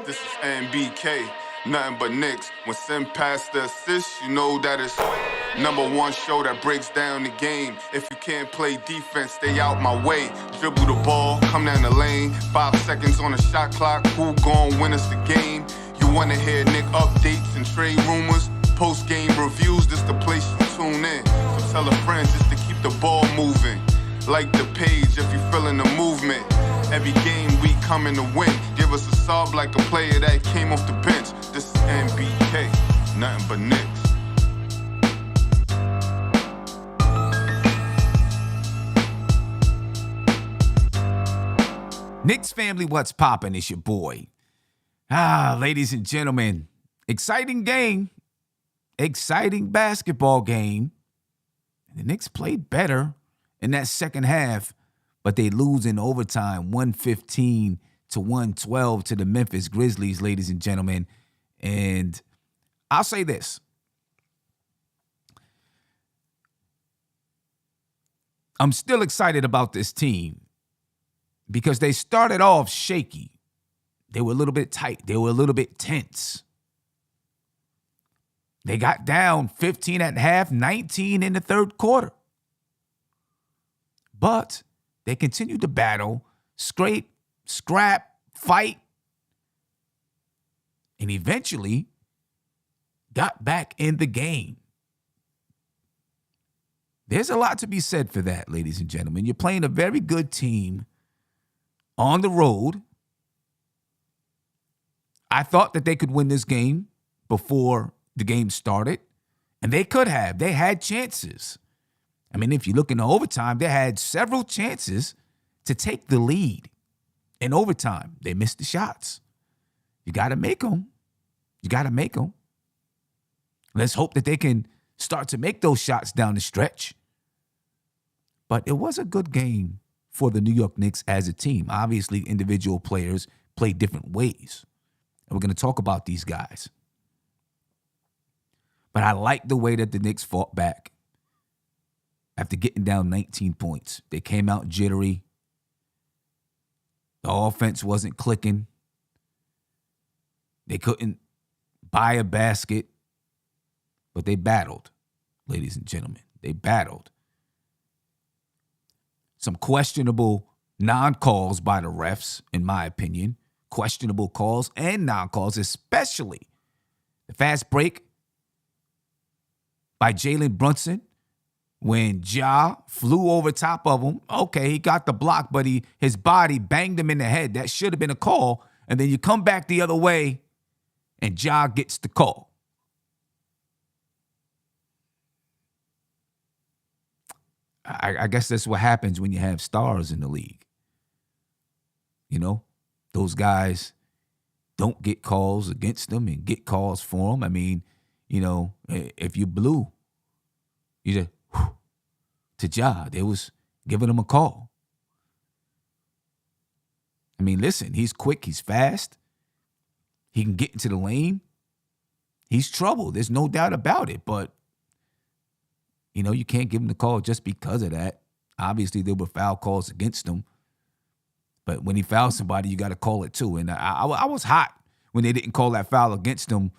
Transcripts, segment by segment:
This is NBK, nothing but Knicks. When Sim passed the assist, you know that it's #1 show that breaks down the game. If you can't play defense, stay out my way. Dribble the ball, come down the lane. 5 seconds on the shot clock, who gon' win us the game? You wanna hear Nick updates and trade rumors? Post-game reviews, this the place you tune in. So tell a friend just to keep the ball moving. Like the page if you feeling the movement. Every game we coming to win. Give us a sub like a player that came off the bench. This is NBK, nothing but Knicks. Knicks family, what's poppin'? It's your boy. Ladies and gentlemen, exciting game. Exciting basketball game. The Knicks played better in that second half, but they lose in overtime, 115-112 to the Memphis Grizzlies, ladies and gentlemen. And I'll say this. I'm still excited about this team because they started off shaky. They were a little bit tight. They were a little bit tense. They got down 15 at half, 19 in the third quarter. But they continued to battle, scrape, scrap, fight, and eventually got back in the game. There's a lot to be said for that, ladies and gentlemen. You're playing a very good team on the road. I thought that they could win this game before the game started, and they could have. They had chances. I mean, if you look in the overtime, they had several chances to take the lead. In overtime, they missed the shots. You got to make them. You got to make them. Let's hope that they can start to make those shots down the stretch. But it was a good game for the New York Knicks as a team. Obviously, individual players play different ways. And we're going to talk about these guys. But I like the way that the Knicks fought back after getting down 19 points. They came out jittery. The offense wasn't clicking. They couldn't buy a basket. But they battled, ladies and gentlemen. They battled. Some questionable non-calls by the refs, in my opinion. Questionable calls and non-calls, especially the fast break by Jalen Brunson when Ja flew over top of him. Okay, he got the block, but his body banged him in the head. That should have been a call. And then you come back the other way, and Ja gets the call. I guess that's what happens when you have stars in the league. You know, those guys don't get calls against them and get calls for them. I mean, you know, if you blew, you just, to Ja, they was giving him a call. I mean, listen, he's quick, he's fast. He can get into the lane. He's trouble. There's no doubt about it. But, you know, you can't give him the call just because of that. Obviously, there were foul calls against him. But when he fouled somebody, you got to call it too. And I was hot when they didn't call that foul against him,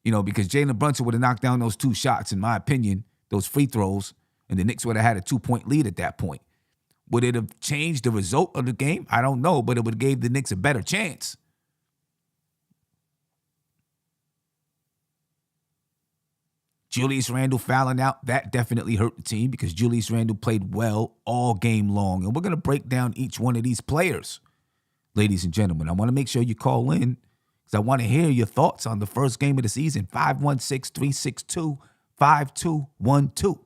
you know, because Jalen Brunson would have knocked down those 2 shots, in my opinion, those free throws, and the Knicks would have had a 2-point lead at that point. Would it have changed the result of the game? I don't know, but it would have gave the Knicks a better chance. Julius Randle fouling out, that definitely hurt the team because Julius Randle played well all game long. And we're going to break down each one of these players, ladies and gentlemen. I want to make sure you call in because I want to hear your thoughts on the first game of the season, 516-362-5212.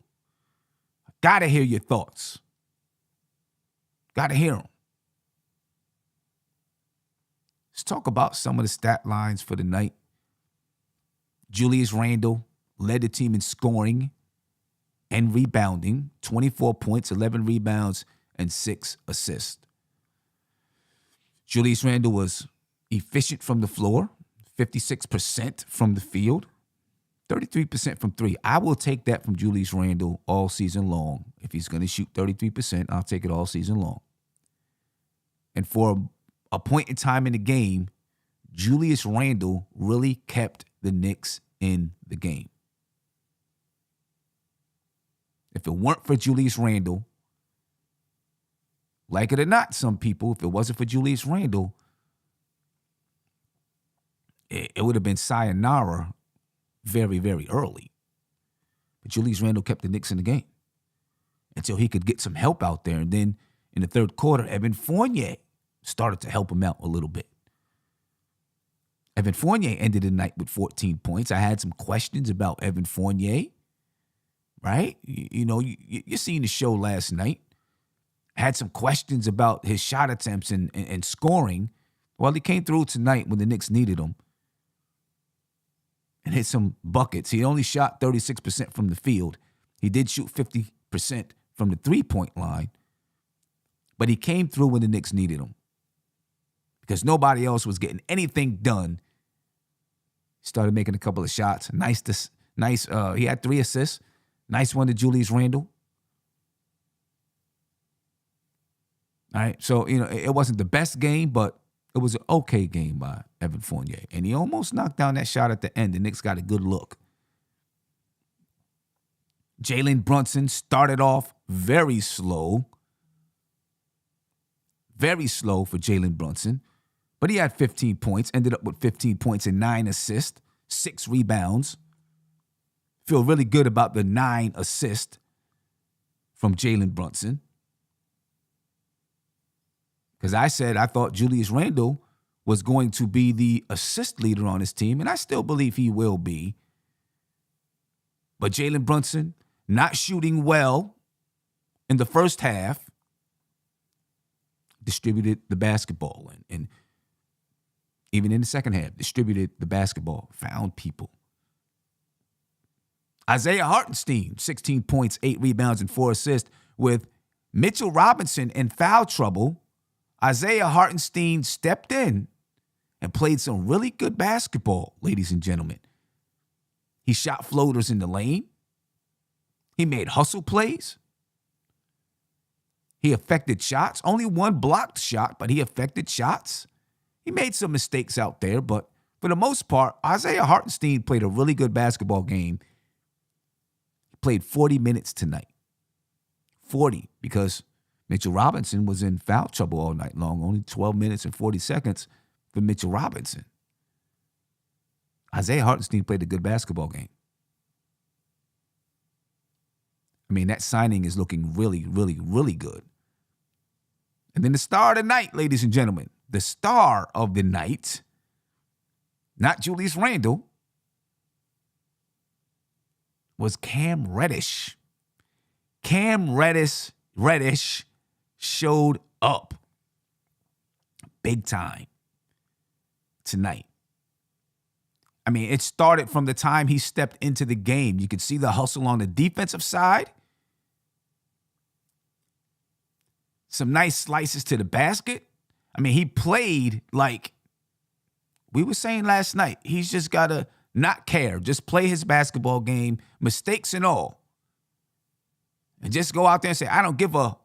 Got to hear your thoughts. Got to hear them. Let's talk about some of the stat lines for the night. Julius Randle led the team in scoring and rebounding, 24 points, 11 rebounds, and 6 assists. Julius Randle was efficient from the floor, 56% from the field, 33% from 3. I will take that from Julius Randle all season long. If he's going to shoot 33%, I'll take it all season long. And for a point in time in the game, Julius Randle really kept the Knicks in the game. If it weren't for Julius Randle, like it or not, some people, if it wasn't for Julius Randle, it would have been sayonara very, very early. But Julius Randle kept the Knicks in the game until he could get some help out there. And then in the third quarter, Evan Fournier started to help him out a little bit. Evan Fournier ended the night with 14 points. I had some questions about Evan Fournier, right? You seen the show last night. I had some questions about his shot attempts and scoring. Well, he came through tonight when the Knicks needed him and hit some buckets. He only shot 36% from the field. He did shoot 50% from the three-point line, but he came through when the Knicks needed him because nobody else was getting anything done. He started making a couple of shots. Nice. He had 3 assists. Nice one to Julius Randle. All right, so, it wasn't the best game, but it was an okay game by Evan Fournier. And he almost knocked down that shot at the end. The Knicks got a good look. Jalen Brunson started off very slow. Very slow for Jalen Brunson. But he had 15 points, ended up with 15 points and 9 assists, 6 rebounds. Feel really good about the 9 assists from Jalen Brunson. Because I said I thought Julius Randle was going to be the assist leader on his team, and I still believe he will be. But Jalen Brunson not shooting well in the first half, distributed the basketball, and even in the second half, distributed the basketball, found people. Isaiah Hartenstein, 16 points, 8 rebounds, and 4 assists. With Mitchell Robinson in foul trouble, Isaiah Hartenstein stepped in and played some really good basketball, ladies and gentlemen. He shot floaters in the lane. He made hustle plays. He affected shots. Only one blocked shot, but he affected shots. He made some mistakes out there, but for the most part, Isaiah Hartenstein played a really good basketball game. He played 40 minutes tonight. 40, because Mitchell Robinson was in foul trouble all night long. Only 12 minutes and 40 seconds for Mitchell Robinson. Isaiah Hartenstein played a good basketball game. I mean, that signing is looking really, really, really good. And then the star of the night, ladies and gentlemen, the star of the night, not Julius Randle, was Cam Reddish. Cam Reddish showed up big time tonight. I mean, it started from the time he stepped into the game. You could see the hustle on the defensive side. Some nice slices to the basket. I mean, he played like we were saying last night. He's just got to not care. Just play his basketball game, mistakes and all. And just go out there and say, I don't give a...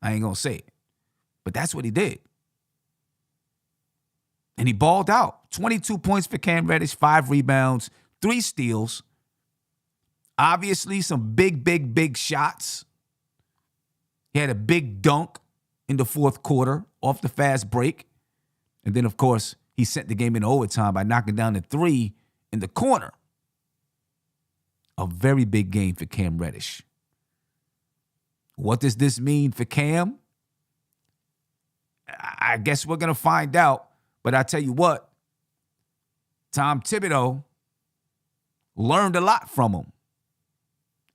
I ain't going to say it. But that's what he did. And he balled out. 22 points for Cam Reddish, 5 rebounds, 3 steals. Obviously, some big shots. He had a big dunk in the fourth quarter off the fast break. And then, of course, he sent the game in overtime by knocking down the 3 in the corner. A very big game for Cam Reddish. What does this mean for Cam? I guess we're going to find out. But I tell you what, Tom Thibodeau learned a lot from him.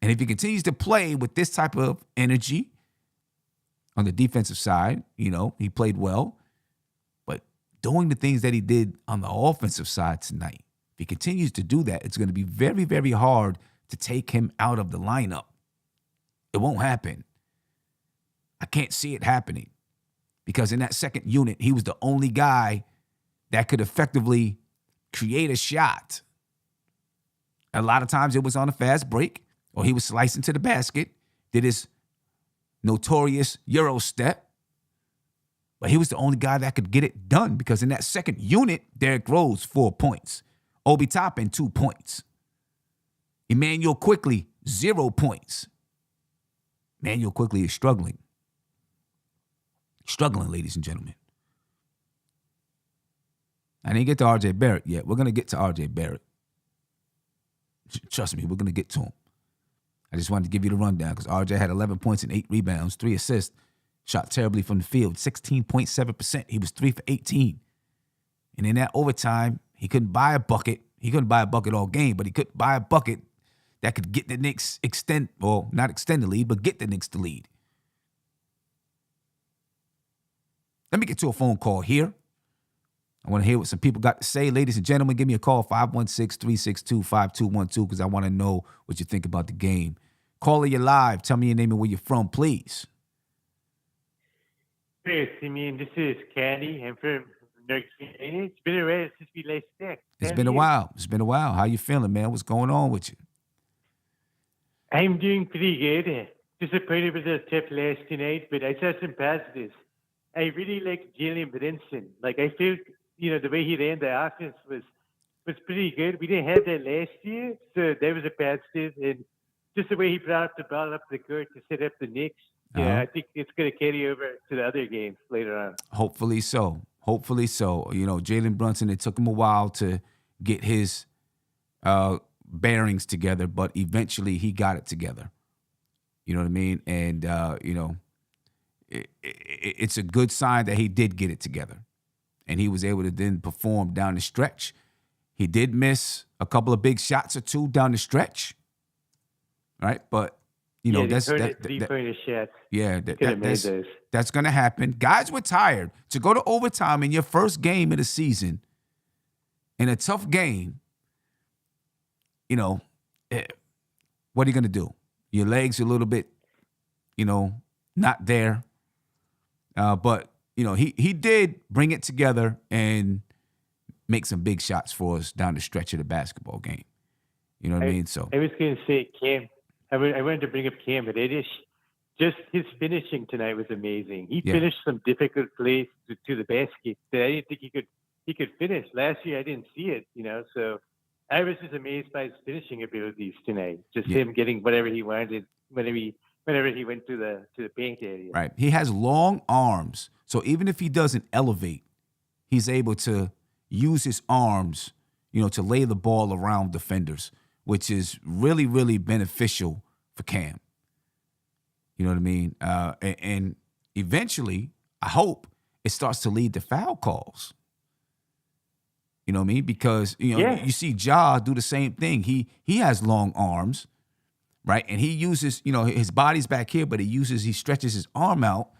And if he continues to play with this type of energy on the defensive side, he played well. But doing the things that he did on the offensive side tonight, if he continues to do that, it's going to be very, very hard to take him out of the lineup. It won't happen. I can't see it happening. Because in that second unit, he was the only guy that could effectively create a shot. A lot of times it was on a fast break, or he was slicing to the basket, did his notorious Euro step. But he was the only guy that could get it done because in that second unit, Derrick Rose, 4 points. Obi Toppin, 2 points. Emmanuel Quickly, 0 points. Emmanuel Quickly is struggling. Struggling, ladies and gentlemen. I didn't get to R.J. Barrett yet. We're going to get to R.J. Barrett. Trust me, we're going to get to him. I just wanted to give you the rundown because R.J. had 11 points and 8 rebounds, 3 assists, shot terribly from the field, 16.7%. He was 3 for 18. And in that overtime, he couldn't buy a bucket. He couldn't buy a bucket all game, but he could buy a bucket that could get the Knicks not extend the lead, but get the Knicks the lead. Let me get to a phone call here. I want to hear what some people got to say. Ladies and gentlemen, give me a call, 516-362-5212, because I want to know what you think about the game. Caller, you're live. Tell me your name and where you're from, please. Hey, Simeon, this is Candy. I'm from New York City. It's been a while since we last checked. It's been a while. It's been a while. How you feeling, man? What's going on with you? I'm doing pretty good. Disappointed with the tip last night, but I saw some positives. I really like Julius Randle. Like, I feel, the way he ran the offense was pretty good. We didn't have that last year, so that was a positive. And just the way he brought the ball up the court to set up the Knicks, I think it's going to carry over to the other games later on. Hopefully so. Hopefully so. Jalen Brunson, it took him a while to get his bearings together, but eventually he got it together. You know what I mean? And, it's a good sign that he did get it together. And he was able to then perform down the stretch. He did miss a couple of big shots or two down the stretch, right? But, that's going to happen. Guys were tired. To go to overtime in your first game of the season, in a tough game, what are you going to do? Your legs are a little bit, not there. But, he did bring it together and make some big shots for us down the stretch of the basketball game. You know what I mean? So I was going to say, Cam, I wanted to bring up Cam Reddish. Just his finishing tonight was amazing. He finished some difficult plays to the basket that I didn't think he could finish. Last year, I didn't see it, so I was just amazed by his finishing abilities tonight. Just him getting whatever he wanted whenever he went to the paint area. Right. He has long arms. So even if he doesn't elevate, he's able to use his arms, to lay the ball around defenders, which is really, really beneficial for Cam. You know what I mean? And eventually, I hope it starts to lead to foul calls. You know what I mean? Because, you see Ja do the same thing. He has long arms, right? And he uses, his body's back here, but he stretches his arm out.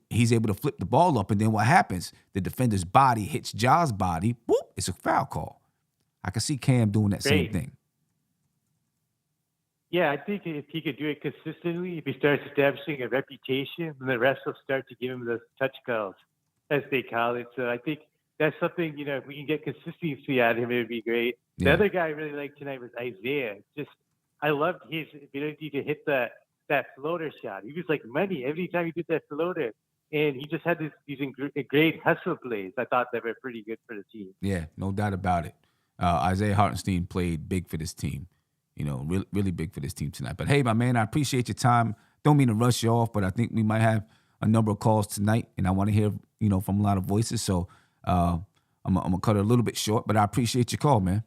He's able to flip the ball up. And then what happens? The defender's body hits Ja's body. Whoop, it's a foul call. I can see Cam doing that same thing. Yeah, I think if he could do it consistently, if he starts establishing a reputation, then the refs will start to give him those touch calls, as they call it. So I think that's something, if we can get consistency out of him, it would be great. Yeah. The other guy I really liked tonight was Isaiah. I loved his ability to hit that floater shot. He was like money every time he did that floater. And he just had these great hustle plays. I thought they were pretty good for the team. Yeah, no doubt about it. Isaiah Hartenstein played big for this team. Really, really big for this team tonight. But hey, my man, I appreciate your time. Don't mean to rush you off, but I think we might have a number of calls tonight, and I want to hear, from a lot of voices. So I'm gonna cut it a little bit short, but I appreciate your call, man.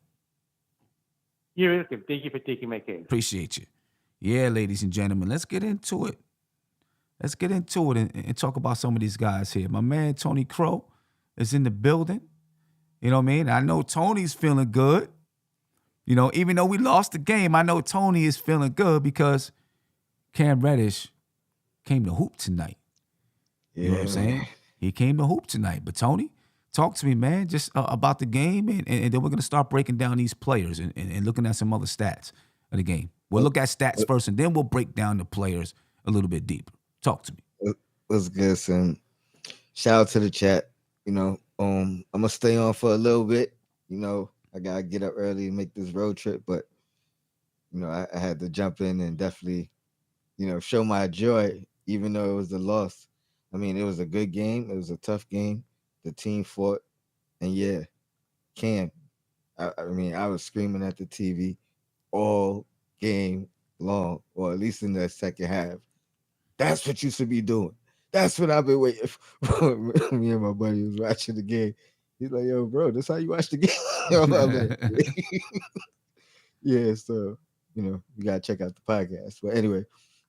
You're welcome. Thank you for taking my case. Appreciate you. Yeah, ladies and gentlemen, let's get into it. Let's get into it and talk about some of these guys here. My man Tony Crow is in the building. You know what I mean? I know Tony's feeling good. Even though we lost the game, I know Tony is feeling good because Cam Reddish came to hoop tonight. You know what I'm saying? He came to hoop tonight. But Tony, talk to me, man, just about the game, and then we're going to start breaking down these players and looking at some other stats of the game. We'll look at stats first, and then we'll break down the players a little bit deeper. Talk to me. What's good, son? Shout out to the chat. I'm going to stay on for a little bit, I got to get up early and make this road trip, but, I had to jump in and definitely, show my joy, even though it was a loss. I mean, it was a good game. It was a tough game. The team fought, and yeah, Cam. I mean, I was screaming at the TV all game long, or at least in the second half. That's what you should be doing. That's what I've been waiting for. Me and my buddy was watching the game. He's like, "Yo, bro, this how you watch the game?" I'm like, "Yeah." So you gotta check out the podcast. But anyway,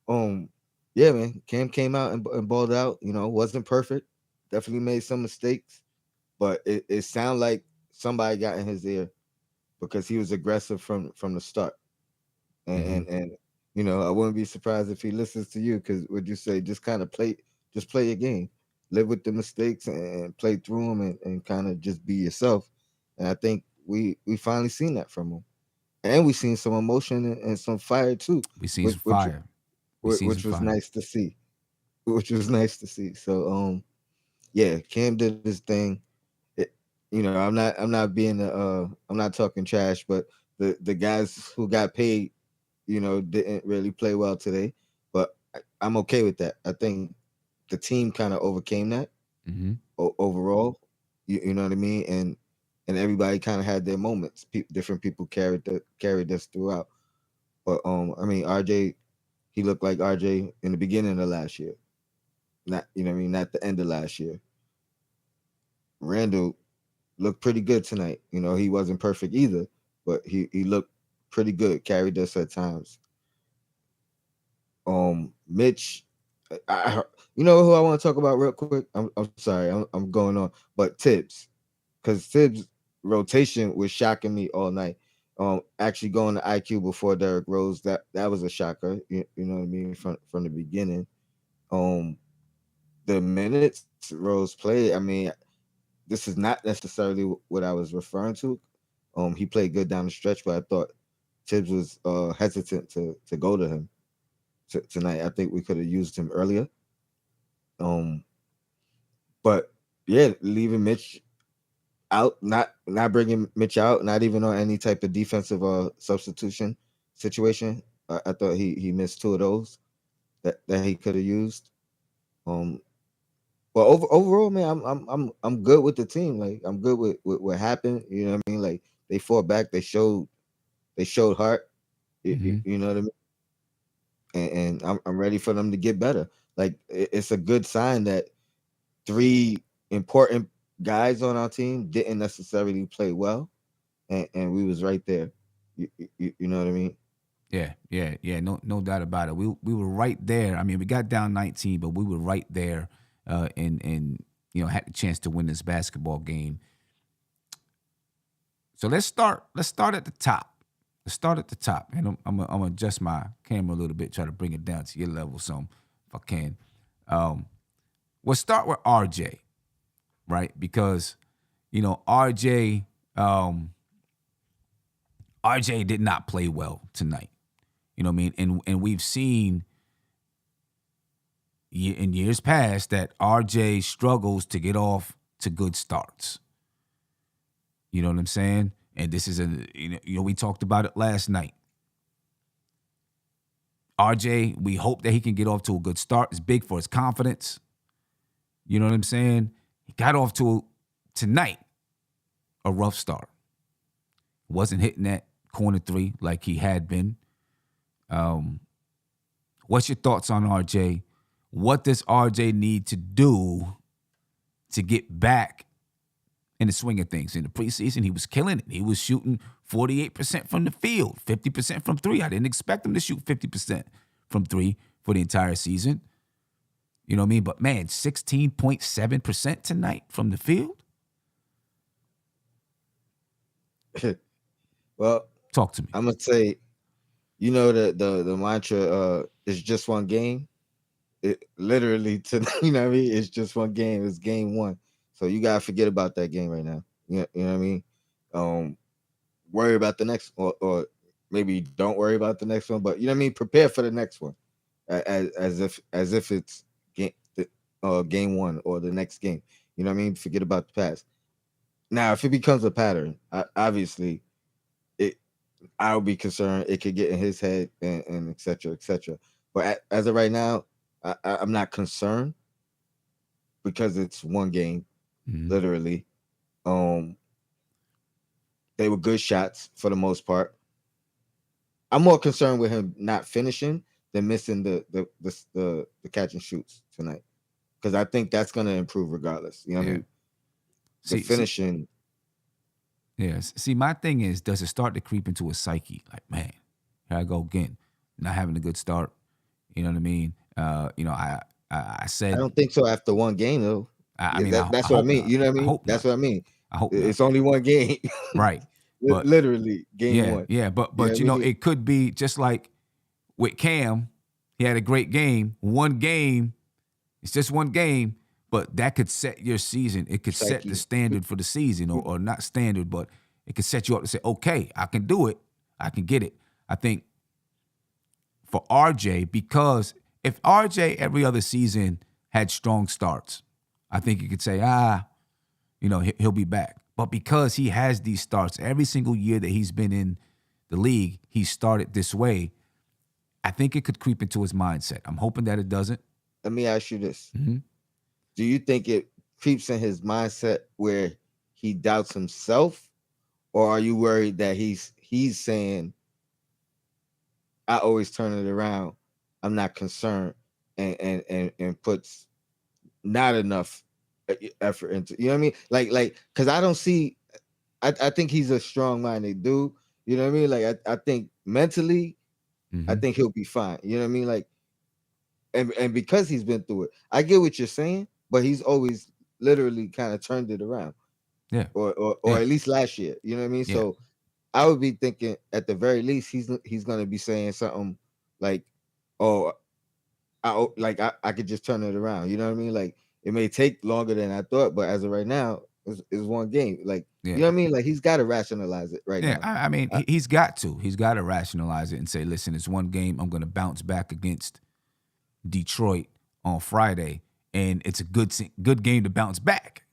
um, yeah, man, Cam came out and balled out. Wasn't perfect. Definitely made some mistakes, but it sounded like somebody got in his ear because he was aggressive from the start. And Hmm. I wouldn't be surprised if he listens to you because would you say just kind of play your game, live with the mistakes and play through them and kind of just be yourself. And I think we finally seen that from him, and we seen some emotion and some fire too, We seen which some which fire. We seen some which was fire. nice to see. Which was nice to see. So yeah, Cam did his thing. It, I'm not being I'm not talking trash, but the guys who got paid didn't really play well today, but I'm okay with that. I think the team kind of overcame that Hmm. overall. You know what I mean? And everybody kind of had their moments. Different people carried us throughout. But I mean, RJ, he looked like RJ in the beginning of last year. Not you know what I mean, not the end of last year. Randall looked pretty good tonight. He wasn't perfect either, but he looked pretty good. Carried us at times. Mitch, you know who I want to talk about real quick. I'm sorry, I'm going on, but Tibbs, because Tibbs rotation was shocking me all night. Actually going to IQ before Derrick Rose, that was a shocker. You know what I mean from the beginning. Um, the minutes Rose played, I mean, this is not necessarily what I was referring to. He played good down the stretch, but I thought Tibbs was hesitant to go to him tonight. I think we could have used him earlier. Um, but yeah, leaving Mitch out, not bringing Mitch out, not even on any type of defensive substitution situation. I thought he missed two of those that he could have used. Um, but overall, man, I'm good with the team. Like I'm good with what happened. You know what I mean? Like they fought back. They showed heart. Hmm. You know what I mean? And I'm ready for them to get better. Like it's a good sign that three important guys on our team didn't necessarily play well, and we was right there. You know what I mean? Yeah. No doubt about it. We were right there. I mean, we got down 19, but we were right there, and had the chance to win this basketball game. So let's start. Let's start at the top. Let's start at the top, and I'm gonna adjust my camera a little bit, try to bring it down to your level, some if I can. Um, we'll start with RJ, right? Because RJ, RJ did not play well tonight. You know what I mean? And we've seen in years past that RJ struggles to get off to good starts. You know what I'm saying? And this is we talked about it last night. RJ, we hope that he can get off to a good start. It's big for his confidence. You know what I'm saying? He got off to tonight a rough start. Wasn't hitting that corner three like he had been. What's your thoughts on RJ? What does RJ need to do to get back in the swing of things? In the preseason, he was killing it. He was shooting 48% from the field, 50% from three. I didn't expect him to shoot 50% from three for the entire season. You know what I mean? But man, 16.7% tonight from the field. Well, Talk to me. I'm gonna say, the mantra is just one game. It literally to you know what I mean. It's just one game. It's game one. So you gotta forget about that game right now. You know what I mean. Um, Worry about the next, or maybe don't worry about the next one. But you know what I mean. Prepare for the next one, as if it's game one or the next game. You know what I mean. Forget about the past. Now, if it becomes a pattern, obviously, it I'll be concerned. It could get in his head and et cetera, et cetera. But as of right now, I'm not concerned. because it's one game, Mhm. literally. They were good shots for the most part. I'm more concerned with him not finishing than missing the catch and shoots tonight, because I think that's going to improve regardless. You know what I Yeah. mean? The See, finishing. yes. See, my thing is, does it start to creep into a psyche? Like, man, here I go again, not having a good start. You know what I mean? I I said, don't think so after one game though. I Yeah, mean, that's I what I hope mean. not. You know what I I mean? hope That's not. what I mean. I hope not. It's only one game. Right. But Literally game yeah, one. yeah. You know what But I mean? it could be just like with Cam. He had a great game. One game. It's just one game, but that could set your season. It could set the Psyche. standard for the season, or not standard, but it could set you up to say, okay, I can do it. I can get it. I think for RJ, because if RJ every other season had strong starts, I think you could say, he'll be back. But because he has these starts every single year that he's been in the league, he started this way. I think it could creep into his mindset. I'm hoping that it doesn't. Let me ask you this. Mhm. Do you think it creeps in his mindset where he doubts himself? Or are you worried that he's saying, I always turn it around. I'm not concerned, and puts not enough effort into, you know what I mean? Like because I don't see, I think he's a strong minded dude. You know what I mean? Like I think mentally, I Mhm. think he'll be fine. You know what I mean? Like, and because he's been through it, I get what you're saying, but he's always literally kind of turned it around, Yeah. or Yeah. at least last year. You know what I mean? Yeah. So I would be thinking at the very least he's gonna be saying something like, "Oh, I could just turn it around." You know what I mean? Like it may take longer than I thought, but as of right now, it's one game. Like you know Yeah. what I mean? Like he's got to rationalize it right Yeah. now. I mean, I, he's got to. He's got to rationalize it and say, listen, it's one game. I'm going to bounce back against Detroit on Friday, and it's a good game to bounce back.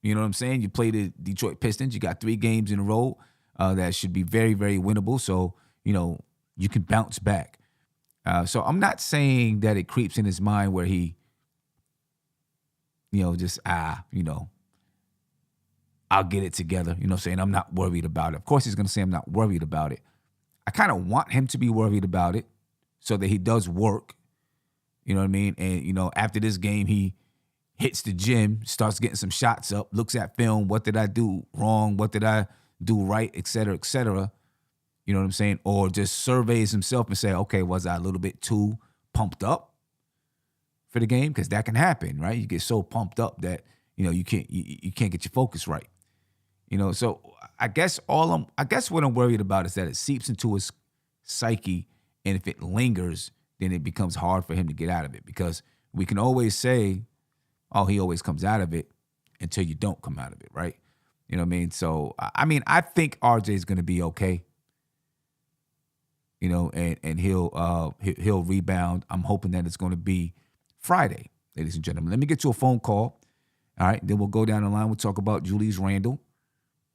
You know what I'm saying? You play the Detroit Pistons. You got 3 games in a row that should be very, very winnable. So, you can bounce back. So I'm not saying that it creeps in his mind where he, just, I'll get it together. You know what I'm saying? I'm not worried about it. Of course, he's going to say I'm not worried about it. I kind of want him to be worried about it so that he does work. You know what I mean? And, after this game, he hits the gym, starts getting some shots up, looks at film. What did I do wrong? What did I do right? Et cetera, et cetera. You know what I'm saying? Or just surveys himself and say, okay, was I a little bit too pumped up for the game? Because that can happen, right? You get so pumped up that, you can't get your focus right. So I guess what I'm worried about is that it seeps into his psyche, and if it lingers, then it becomes hard for him to get out of it. Because we can always say, oh, he always comes out of it, until you don't come out of it, right? You know what I mean? So I think RJ is going to be okay. And he'll rebound. I'm hoping that it's going to be Friday, ladies and gentlemen. Let me get to a phone call. All right, then we'll go down the line. We'll talk about Julius Randle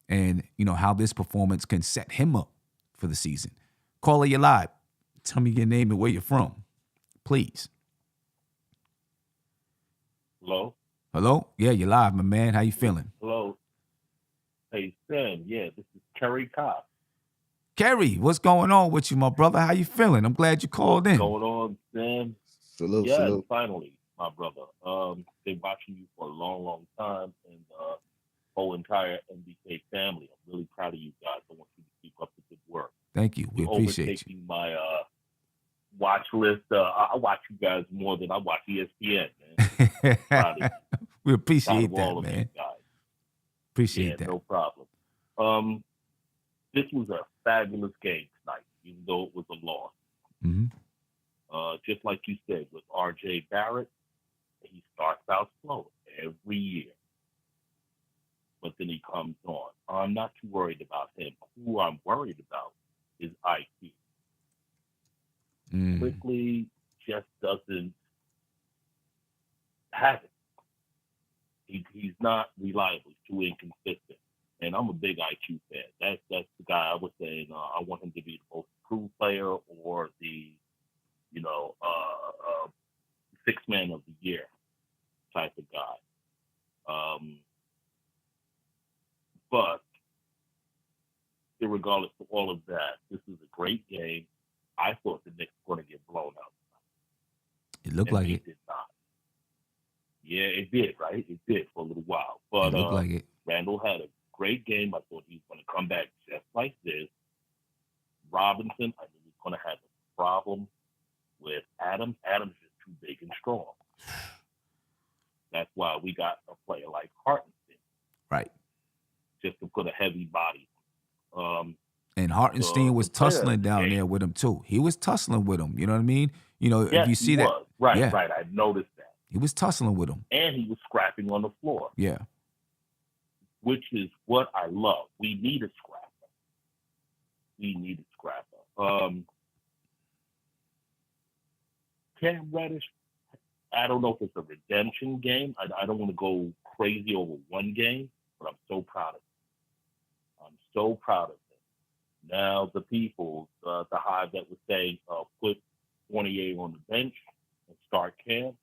and how this performance can set him up for the season. Caller, you live. Tell me your name and where you're from, please. Hello? Hello? Yeah, you're live, my man. How you feeling? Hello? Hey, Sam. Yeah, this is Kerry Cobb. Kerry, what's going on with you, my brother? How you feeling? I'm glad you called in. What's going on, Sam? salute. Finally, my brother. Been watching you for a long, long time, and whole entire MBK family. I'm really proud of you guys. I want you to keep up the good work. Thank you. We You're appreciate you. overtaking my watch list. I watch you guys more than I watch ESPN, man. Proud of you. We Proud appreciate of all that, of you man. guys. Appreciate that. No problem. This was a fabulous game tonight, even though it was a loss. Mm-hmm. Just like you said, with R.J. Barrett, he starts out slow every year. But then he comes on. I'm not too worried about him. Who I'm worried about is IQ. Quickly just doesn't have it. He's not reliable. He's too inconsistent. And I'm a big IQ fan. That's the guy I was saying. I want him to be the most improved player or the, sixth man of the year. type of guy. But regardless of all of that, this is a great game. I thought the Knicks were going to get blown out. It looked like it. Did not. Yeah, it did, right? It did for a little while. But It looked like it. Randle had a great game. I thought he was going to come back just like this. Robinson, I knew he was going to have a problem with Adams. Adams is too big and strong. That's why we got a player like Hartenstein. Right. Just to put a heavy body. And Hartenstein was tussling down there with him too. He was tussling with him. You know what I mean? You know, yes, if you see that. Right, yeah. right. I noticed that. He was tussling with him. And he was scrapping on the floor. Yeah. Which is what I love. We need a scrapper. Cam Reddish, I don't know if it's a redemption game. I don't want to go crazy over one game, but I'm so proud of him. Now, the people, the Hive that would say, put Fournier on the bench and start Cam,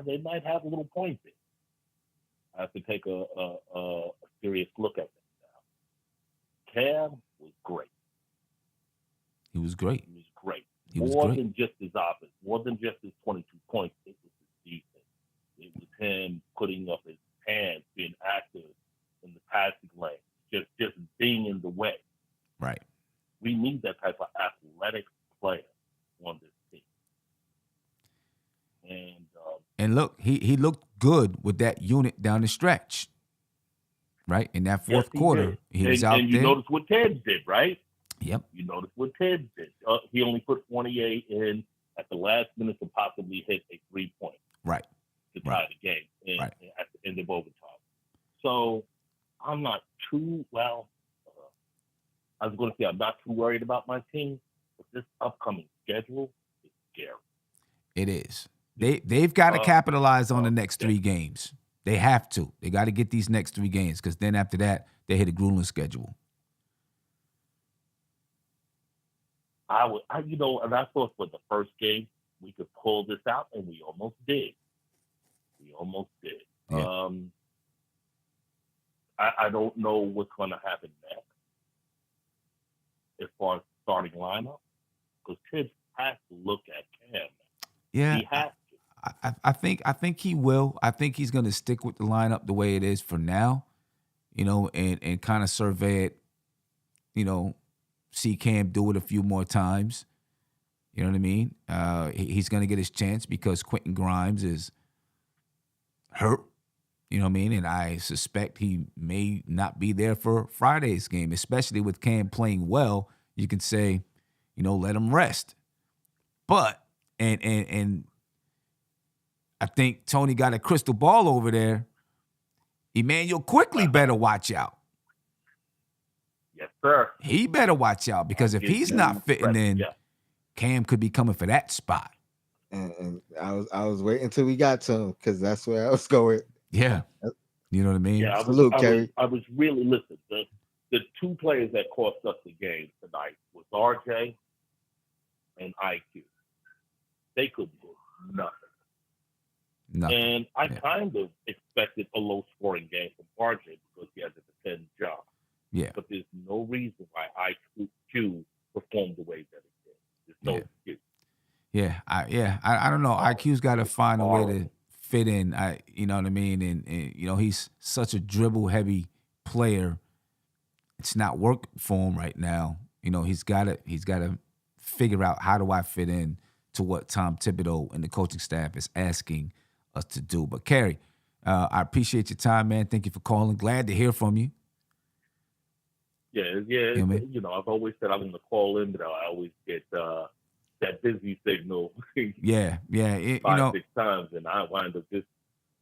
they might have a little point there. I have to take a serious look at that now. Cam was great. He was great. More than just his offense, more than just his 22 points. It was his defense. It was him putting up his hands, being active in the passing lane, just being in the way. Right. We need that type of athletic player on this team. And look, he looked good with that unit down the stretch. Right? In that fourth quarter, he was out there. And you notice what Ted did, right? Yep. You notice what Ted did. He only put Fournier in at the last minute to possibly hit a 3-point. Right. To tie the game at the end of overtime. So I'm not too, I was going to say I'm not too worried about my team, but this upcoming schedule is scary. It is. They've got to capitalize on the next 3 games. They have to. They got to get these next 3 games because then after that, they hit a grueling schedule. And I thought for the first game we could pull this out, and we almost did. Yeah. I don't know what's going to happen next as far as starting lineup, because Tibbs has to look at Cam. Yeah, he has to. I think he will. I think he's going to stick with the lineup the way it is for now, and kind of survey it, see Cam do it a few more times. You know what I mean? He's going to get his chance because Quentin Grimes is hurt. You know what I mean? And I suspect he may not be there for Friday's game, especially with Cam playing well. You can say, let him rest. But, and I think Tony got a crystal ball over there. Emmanuel quickly better watch out. Yes, sir. He better watch out because if he's not fitting in, Cam could be coming for that spot. And I was waiting until we got to him because that's where I was going. Yeah. You know what I mean? Yeah, I was really listening. The 2 players that cost us the game tonight was RJ and IQ. They couldn't do nothing. And I kind of expected a low-scoring game from RJ because he had to defend John. Yeah. But there's no reason why IQ performed the way that it did. There's no excuse. Yeah. I don't know. IQ's got to find a way to fit in. You know what I mean? And he's such a dribble-heavy player. It's not working for him right now. He's got to figure out how do I fit in to what Tom Thibodeau and the coaching staff is asking us to do. But Kerry, I appreciate your time, man. Thank you for calling. Glad to hear from you. Yeah. You know what I mean? I've always said I'm going to call in, but I always get that busy signal. Yeah. 5, 6 times, and I wind up just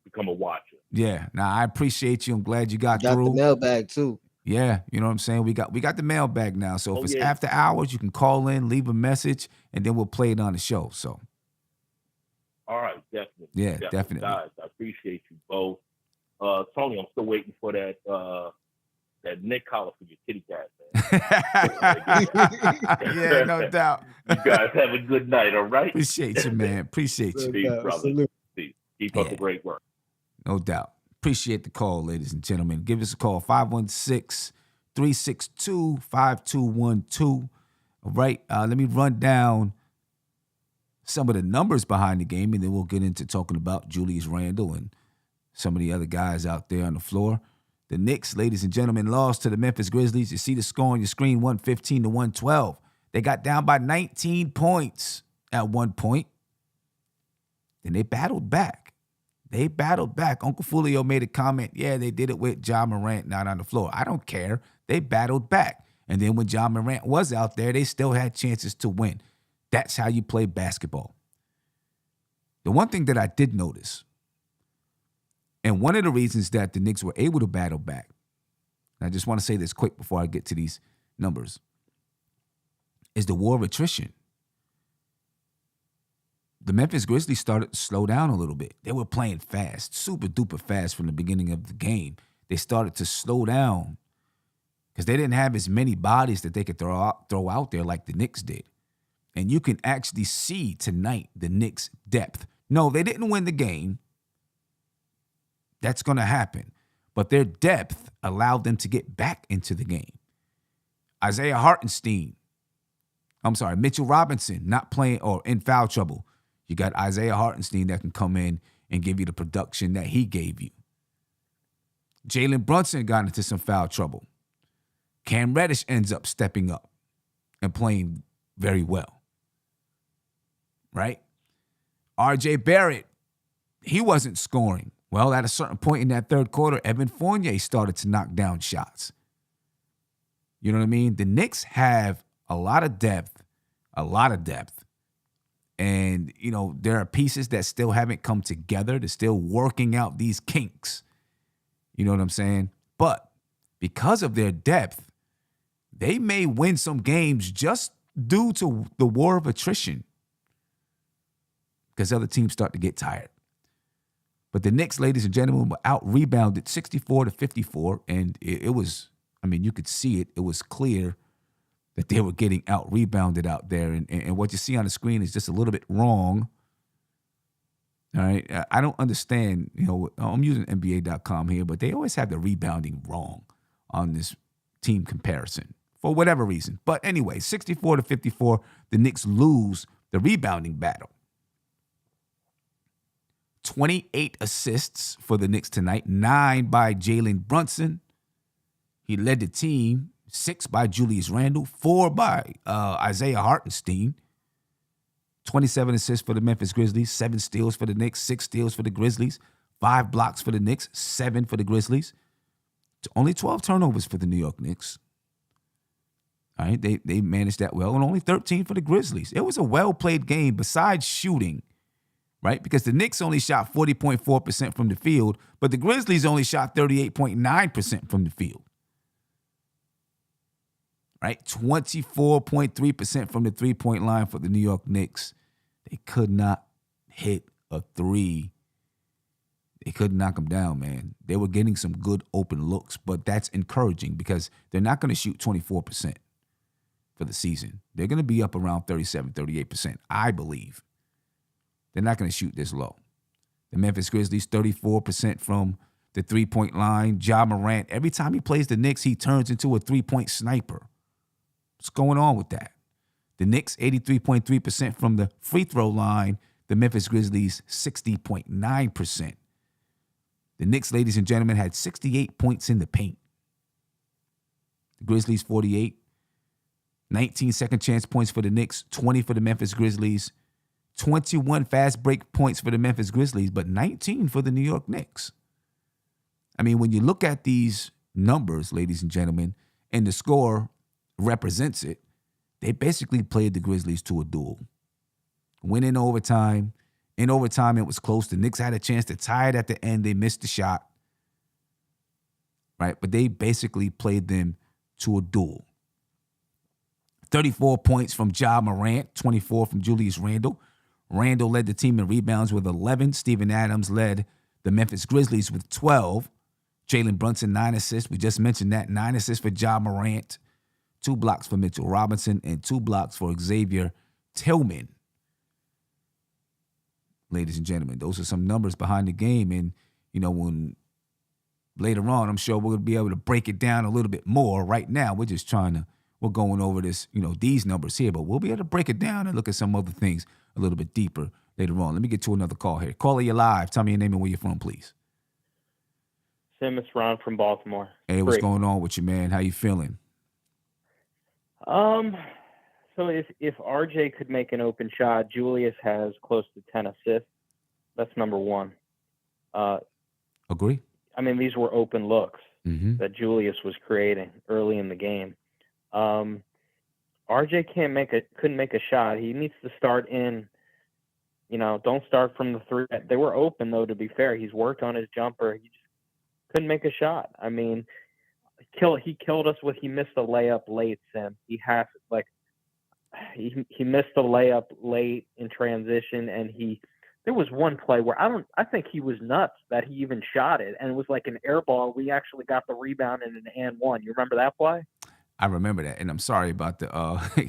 become a watcher. Yeah. Now I appreciate you. I'm glad you got through. The mailbag too. Yeah, you know what I'm saying? We got the mailbag now. So if it's after hours, you can call in, leave a message, and then we'll play it on the show. So. All right, definitely. Yeah, definitely. Guys, I appreciate you both. Tony, I'm still waiting for that Nick collar for your kitty cat, man. Yeah, no doubt. You guys have a good night, all right? Appreciate you, man. Appreciate you. Peace, brother. Peace. Keep up the great work. No doubt. Appreciate the call, ladies and gentlemen. Give us a call, 516-362-5212. All right, let me run down some of the numbers behind the game, and then we'll get into talking about Julius Randle and some of the other guys out there on the floor. The Knicks, ladies and gentlemen, lost to the Memphis Grizzlies. You see the score on your screen, 115-112. They got down by 19 points at one point. Then they battled back. Uncle Fulio made a comment, yeah, they did it with Ja Morant not on the floor. I don't care. They battled back. And then when Ja Morant was out there, they still had chances to win. That's how you play basketball. The one thing that I did notice, and one of the reasons that the Knicks were able to battle back, and I just want to say this quick before I get to these numbers, is the war of attrition. The Memphis Grizzlies started to slow down a little bit. They were playing fast, super duper fast from the beginning of the game. They started to slow down because they didn't have as many bodies that they could throw out there like the Knicks did. And you can actually see tonight the Knicks' depth. No, they didn't win the game. That's going to happen. But their depth allowed them to get back into the game. Mitchell Robinson not playing or in foul trouble. You got Isaiah Hartenstein that can come in and give you the production that he gave you. Jalen Brunson got into some foul trouble. Cam Reddish ends up stepping up and playing very well. Right? RJ Barrett, he wasn't scoring. Well, at a certain point in that third quarter, Evan Fournier started to knock down shots. You know what I mean? The Knicks have a lot of depth. And, you know, there are pieces that still haven't come together. They're still working out these kinks. You know what I'm saying? But because of their depth, they may win some games just due to the war of attrition because other teams start to get tired. But the Knicks, ladies and gentlemen, were out-rebounded 64-54, and it was, I mean, you could see it. It was clear that they were getting out-rebounded out there. And what you see on the screen is just a little bit wrong. All right? I don't understand, you know, I'm using NBA.com here, but they always have the rebounding wrong on this team comparison for whatever reason. But anyway, 64-54, the Knicks lose the rebounding battle. 28 assists for the Knicks tonight, 9 by Jalen Brunson. He led the team. 6 by Julius Randle, 4 by Isaiah Hartenstein. 27 assists for the Memphis Grizzlies, 7 steals for the Knicks, 6 steals for the Grizzlies, 5 blocks for the Knicks, 7 for the Grizzlies. Only 12 turnovers for the New York Knicks. All right, they managed that well, and only 13 for the Grizzlies. It was a well-played game besides shooting, right? Because the Knicks only shot 40.4% from the field, but the Grizzlies only shot 38.9% from the field. Right, 24.3% from the three-point line for the New York Knicks. They could not hit a three. They couldn't knock them down, man. They were getting some good open looks, but that's encouraging because they're not going to shoot 24% for the season. They're going to be up around 37, 38%, I believe. They're not going to shoot this low. The Memphis Grizzlies, 34% from the three-point line. Ja Morant, every time he plays the Knicks, he turns into a three-point sniper. What's going on with that? The Knicks, 83.3% from the free throw line. The Memphis Grizzlies, 60.9%. The Knicks, ladies and gentlemen, had 68 points in the paint. The Grizzlies, 48. 19 second chance points for the Knicks, 20 for the Memphis Grizzlies. 21 fast break points for the Memphis Grizzlies, but 19 for the New York Knicks. I mean, when you look at these numbers, ladies and gentlemen, and the score represents it, they basically played the Grizzlies to a duel. Win in overtime. In overtime, it was close. The Knicks had a chance to tie it at the end. They missed the shot. Right? But they basically played them to a duel. 34 points from Ja Morant, 24 from Julius Randle. Randle led the team in rebounds with 11. Steven Adams led the Memphis Grizzlies with 12. Jalen Brunson, 9 assists. We just mentioned that. 9 assists for Ja Morant. 2 blocks for Mitchell Robinson and 2 blocks for Xavier Tillman. ladies and gentlemen. Those are some numbers behind the game. And, when later on, I'm sure we're going to be able to break it down a little bit more. Right now, we're going over this, these numbers here, but we'll be able to break it down and look at some other things a little bit deeper later on. Let me get to another call here. Caller, you're live. Tell me your name and where you're from, please. Sim, it's Ron from Baltimore. Hey, what's going on with you, man? How you feeling? So if RJ could make an open shot, Julius has close to 10 assists. That's number one. Agree. I mean, these were open looks Mm-hmm. that Julius was creating early in the game. RJ couldn't make a shot. He needs to start in. Don't start from the three. They were open though. To be fair, he's worked on his jumper. He just couldn't make a shot. I mean, he killed us he missed a layup late, Sim. He missed a layup late in transition, and there was one play where I think he was nuts that he even shot it, and it was like an air ball. We actually got the rebound in an and one. You remember that play? I remember that, and I'm sorry about the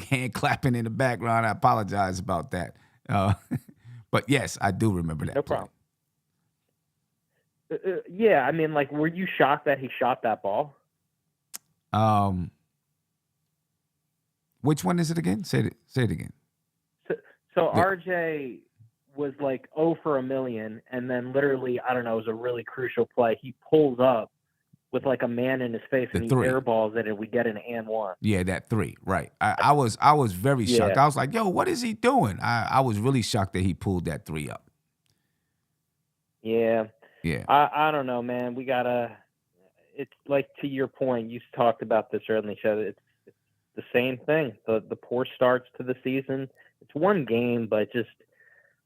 hand clapping in the background. I apologize about that. But yes, I do remember that. No play. problem. Yeah, I mean, like, were you shocked that he shot that ball? Which one is it again? Say it again. So RJ was like 0 for a million, and then literally, I don't know, it was a really crucial play. He pulls up with like a man in his face, and he airballs it, and we get an and one. Yeah, that three, right. I was very shocked. I was like, yo, what is he doing? I was really shocked that he pulled that three up. Yeah. Yeah. I don't know, man. We gotta. It's like, to your point, you talked about this earlier in the show. It's the same thing. The poor starts to the season. It's one game, but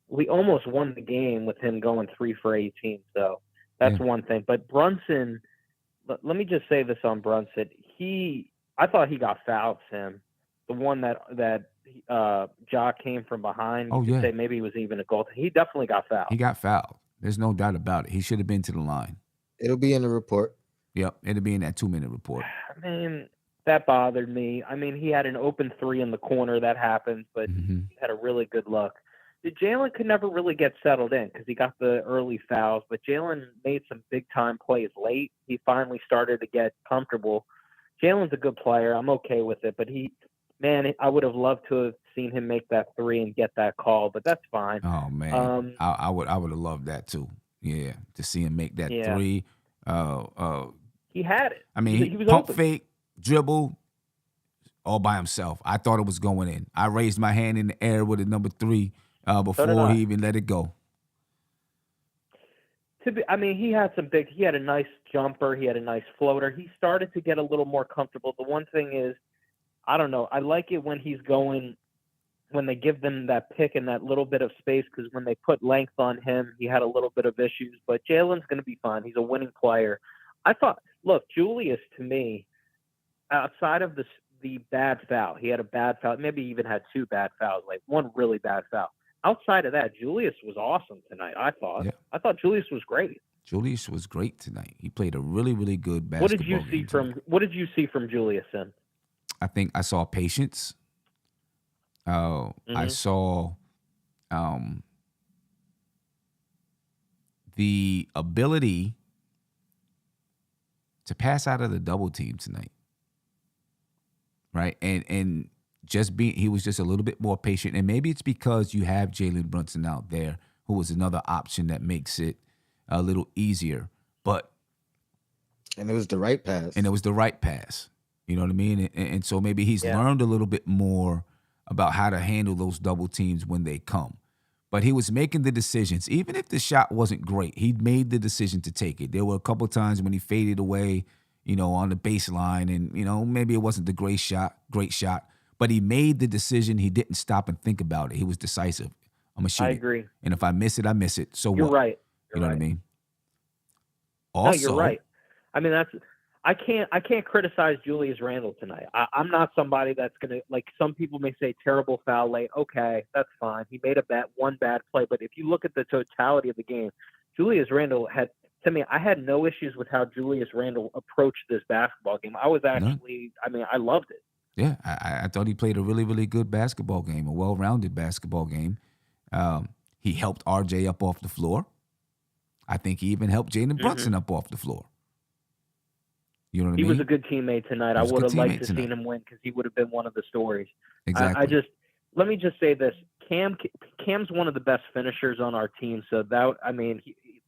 we almost won the game with him going 3 for 18. So that's one thing. But Brunson, let me just say this on Brunson. I thought he got fouled, Sam. The one that Ja came from behind. You could say maybe he was even a goal. He definitely got fouled. He got fouled. There's no doubt about it. He should have been to the line. It'll be in the report. Yep, it'll be in that 2-minute report. I mean, that bothered me. I mean, he had an open three in the corner. That happens, but he had a really good look. Jalen could never really get settled in because he got the early fouls, but Jalen made some big-time plays late. He finally started to get comfortable. Jalen's a good player. I'm okay with it, but I would have loved to have seen him make that three and get that call, but that's fine. Oh, man. I would have loved that, too. Yeah, to see him make that three. He had it. I mean, he was pump fake, dribble, all by himself. I thought it was going in. I raised my hand in the air with a number three before he even let it go. He had a nice jumper. He had a nice floater. He started to get a little more comfortable. The one thing is, I don't know. I like it when when they give them that pick and that little bit of space, because when they put length on him, he had a little bit of issues. But Jalen's going to be fine. He's a winning player. Julius, to me, outside of the bad foul, he had a bad foul. Maybe even had 2 bad fouls, like one really bad foul. Outside of that, Julius was awesome tonight, I thought. Yeah. I thought Julius was great. Julius was great tonight. He played a really, really good basketball game. What did you see from Julius then? I think I saw patience. I saw the ability to pass out of the double team tonight. Right? And he was just a little bit more patient. And maybe it's because you have Jalen Brunson out there, who was another option that makes it a little easier. And it was the right pass. You know what I mean? And so maybe he's learned a little bit more about how to handle those double teams when they come. But he was making the decisions. Even if the shot wasn't great, he made the decision to take it. There were a couple of times when he faded away, on the baseline, and, maybe it wasn't the great shot, but he made the decision. He didn't stop and think about it. He was decisive. I'm going to shoot it. I agree. And if I miss it, I miss it. So you're what? Right. You know what I mean? Also, no, you're right. I mean, I can't criticize Julius Randle tonight. I'm not somebody that's going to, like, some people may say terrible foul late. Okay, that's fine. He made one bad play. But if you look at the totality of the game, Julius Randle I had no issues with how Julius Randle approached this basketball game. I was actually, I loved it. Yeah, I thought he played a really, really good basketball game, a well-rounded basketball game. He helped RJ up off the floor. I think he even helped Jalen Brunson up off the floor. You know what I mean? He was a good teammate tonight. I would have liked to seen him win because he would have been one of the stories. Exactly. Let me just say this: Cam's one of the best finishers on our team. So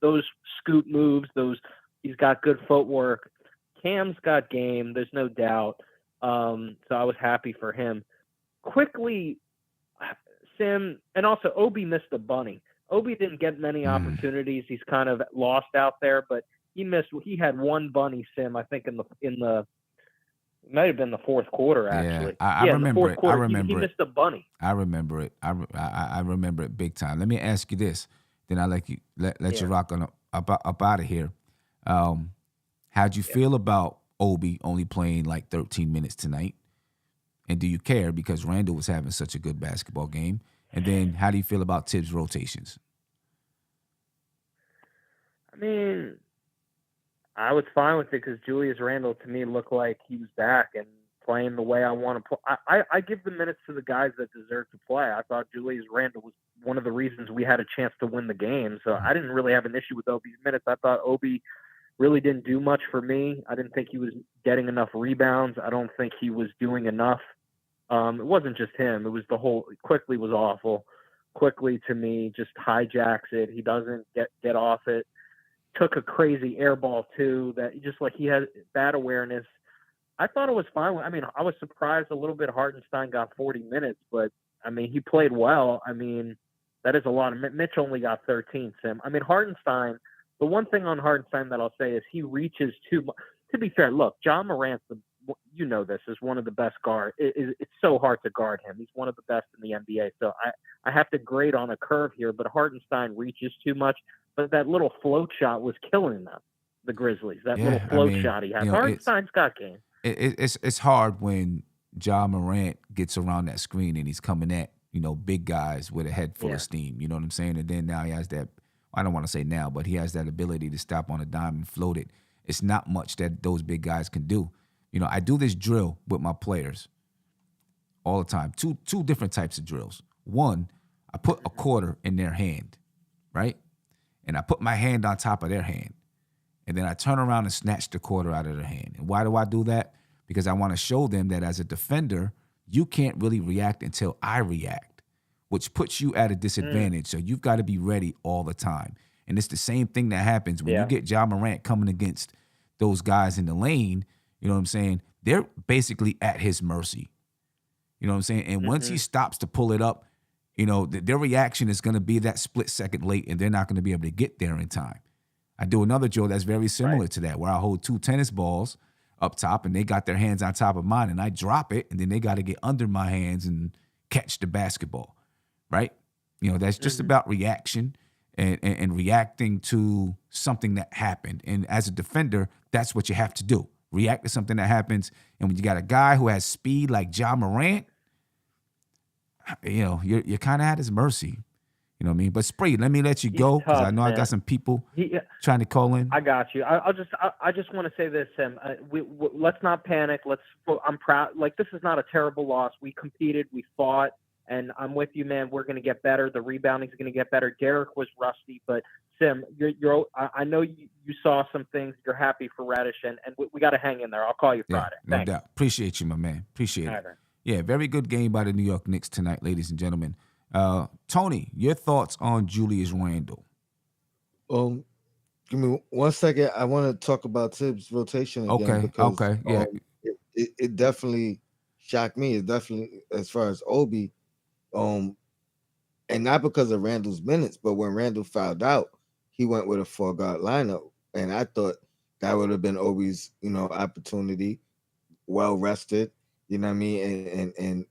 those scoot moves, he's got good footwork. Cam's got game. There's no doubt. So I was happy for him. Quickly, Sim, and also Obi missed a bunny. Obi didn't get many opportunities. He's kind of lost out there, but he had one bunny, Sim, I think in the it might have been the fourth quarter, actually. I remember it. I remember he missed a bunny. I remember it. I remember it big time. Let me ask you this, then I'll let you rock on up out of here. How'd you feel about Obi only playing like 13 minutes tonight? And do you care because Randle was having such a good basketball game? And then how do you feel about Tibbs' rotations? I mean, I was fine with it because Julius Randle to me looked like he was back and playing the way I want to play. I give the minutes to the guys that deserve to play. I thought Julius Randle was one of the reasons we had a chance to win the game. So I didn't really have an issue with Obi's minutes. I thought Obi really didn't do much for me. I didn't think he was getting enough rebounds. I don't think he was doing enough. It wasn't just him. It was the whole – Quickly was awful. Quickly, to me, just hijacks it. He doesn't get off it. Took a crazy air ball, too, that just like he had bad awareness. I thought it was fine. I mean, I was surprised a little bit Hartenstein got 40 minutes, but, I mean, he played well. I mean, that is a lot. Mitch only got 13, Sim. I mean, Hartenstein – the one thing on Hartenstein that I'll say is he reaches too much. To be fair, look, John Morant's you know this is one of the best guards. It's so hard to guard him. He's one of the best in the NBA. So I have to grade on a curve here, but Hartenstein reaches too much. But that little float shot was killing them, the Grizzlies. That little float shot he had. Hartenstein's got game. It's hard when John Morant gets around that screen and he's coming at, big guys with a head full of steam. You know what I'm saying? And then now he has that, I don't want to say now, but he has that ability to stop on a dime and float it. It's not much that those big guys can do. I do this drill with my players all the time. Two different types of drills. One, I put a quarter in their hand, right? And I put my hand on top of their hand. And then I turn around and snatch the quarter out of their hand. And why do I do that? Because I want to show them that as a defender, you can't really react until I react, which puts you at a disadvantage. So you've got to be ready all the time. And it's the same thing that happens when you get John Morant coming against those guys in the lane. You know what I'm saying? They're basically at his mercy. You know what I'm saying? And once he stops to pull it up, their reaction is going to be that split second late, and they're not going to be able to get there in time. I do another drill that's very similar to that, where I hold two tennis balls up top, and they got their hands on top of mine, and I drop it, and then they got to get under my hands and catch the basketball, right? That's just about reaction and reacting to something that happened. And as a defender, that's what you have to do. React to something that happens. And when you got a guy who has speed like John Morant, you're kind of at his mercy. You know what I mean? But Spree, let me let you go because I know I got some people trying to call in. I got you. I just want to say this, Sam. Let's not panic. I'm proud. Like, this is not a terrible loss. We competed. We fought. And I'm with you, man. We're going to get better. The rebounding is going to get better. Derek was rusty, but Sim, I know you saw some things. You're happy for Reddish, and we got to hang in there. I'll call you Friday. No doubt. Appreciate you, my man. Appreciate it. Right. Yeah, very good game by the New York Knicks tonight, ladies and gentlemen. Tony, your thoughts on Julius Randle? Give me 1 second. I want to talk about Tibbs' rotation again. Okay. Yeah. It definitely shocked me. It definitely, as far as Obi, and not because of Randle's minutes, but when Randle fouled out, he went with a 4-guard lineup, and I thought that would have been Obi's, opportunity, well rested, you know what I mean, and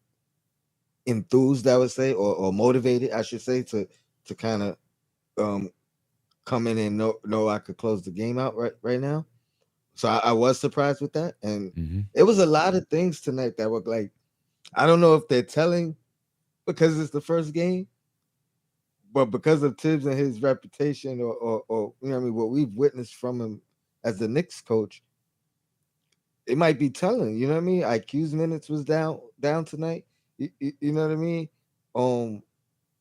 enthused, I would say, or motivated, I should say, to kind of come in and know I could close the game out right now. So I was surprised with that, and it was a lot of things tonight that were like, I don't know if they're telling because it's the first game, but because of Tibbs and his reputation, or you know what I mean, what we've witnessed from him as the Knicks coach, it might be telling. You know what I mean? IQ's minutes was down tonight. You know what I mean?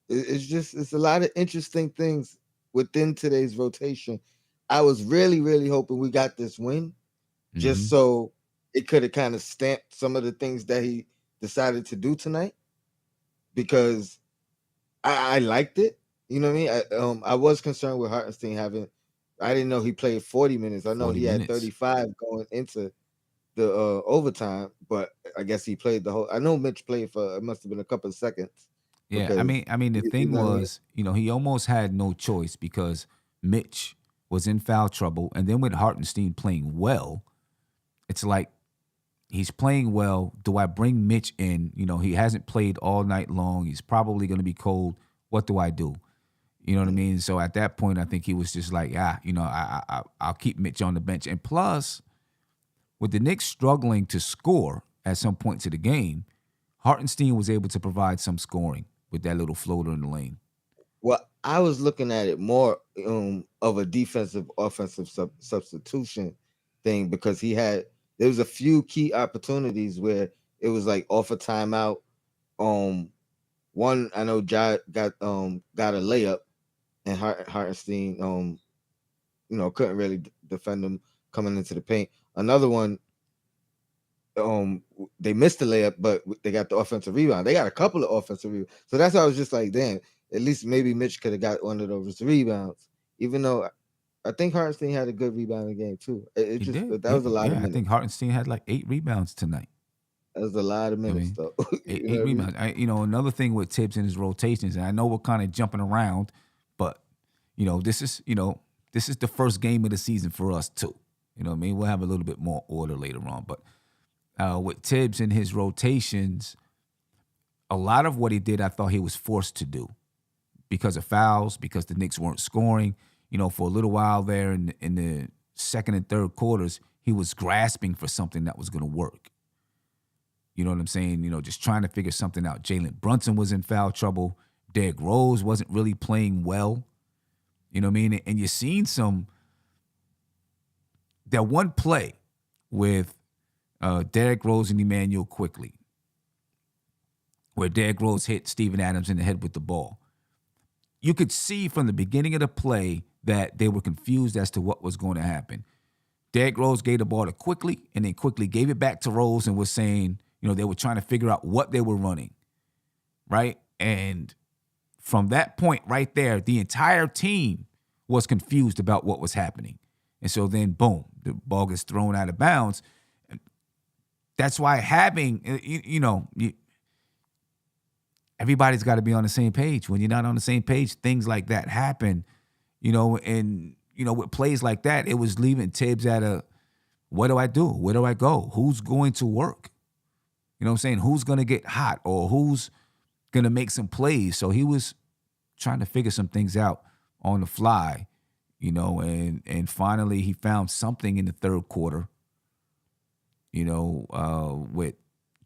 It's a lot of interesting things within today's rotation. I was really, really hoping we got this win just Mm-hmm. so it could have kind of stamped some of the things that he decided to do tonight because I liked it. You know what I mean? I was concerned with Hartenstein having. I didn't know he played 40 minutes. I know 40 he had minutes. 35 going into the overtime, but I guess he played the whole. I know Mitch played for it must have been a couple of seconds Yeah, because the you thing know what I mean. was, he almost had no choice because Mitch was in foul trouble, and then with Hartenstein playing well, it's like he's playing well. Do I bring Mitch in? He hasn't played all night long. He's probably going to be cold. What do I do? You know what I mean? So at that point, I think he was just like, I'll keep Mitch on the bench. And plus, with the Knicks struggling to score at some points of the game, Hartenstein was able to provide some scoring with that little floater in the lane. Well, I was looking at it more of a defensive offensive substitution thing because there was a few key opportunities where it was like off a timeout. One I know got a layup and Hartenstein couldn't really defend him coming into the paint. Another one they missed the layup, but they got the offensive rebound. They got a couple of offensive rebounds. So that's why I was just like, damn, at least maybe Mitch could have got one of those rebounds. Even though I think Hartenstein had a good rebounding game too. It He just did. that was a lot of Yeah. I minutes. think Hartenstein had like 8 rebounds tonight. That was a lot of I minutes mean, though. eight, You know eight what I mean? rebounds. Another thing with Tibbs and his rotations, and I know we're kind of jumping around, but this is the first game of the season for us too. You know what I mean? We'll have a little bit more order later on, but with Tibbs and his rotations, a lot of what he did, I thought he was forced to do because of fouls, because the Knicks weren't scoring. For a little while there in the second and third quarters, he was grasping for something that was going to work. You know what I'm saying? Just trying to figure something out. Jalen Brunson was in foul trouble. Derrick Rose wasn't really playing well. You know what I mean? And you're seeing that one play with Derrick Rose and Emmanuel quickly, where Derrick Rose hit Steven Adams in the head with the ball. You could see from the beginning of the play that they were confused as to what was going to happen. Derrick Rose gave the ball to Quickly, and then Quickly gave it back to Rose and was saying, they were trying to figure out what they were running, right? And from that point right there, the entire team was confused about what was happening. And so then, boom, the ball gets thrown out of bounds. That's why having, everybody's got to be on the same page. When you're not on the same page, things like that happen, and, with plays like that, it was leaving Tibbs at what do I do? Where do I go? Who's going to work? You know what I'm saying? Who's going to get hot or who's going to make some plays? So he was trying to figure some things out on the fly, and finally he found something in the third quarter, with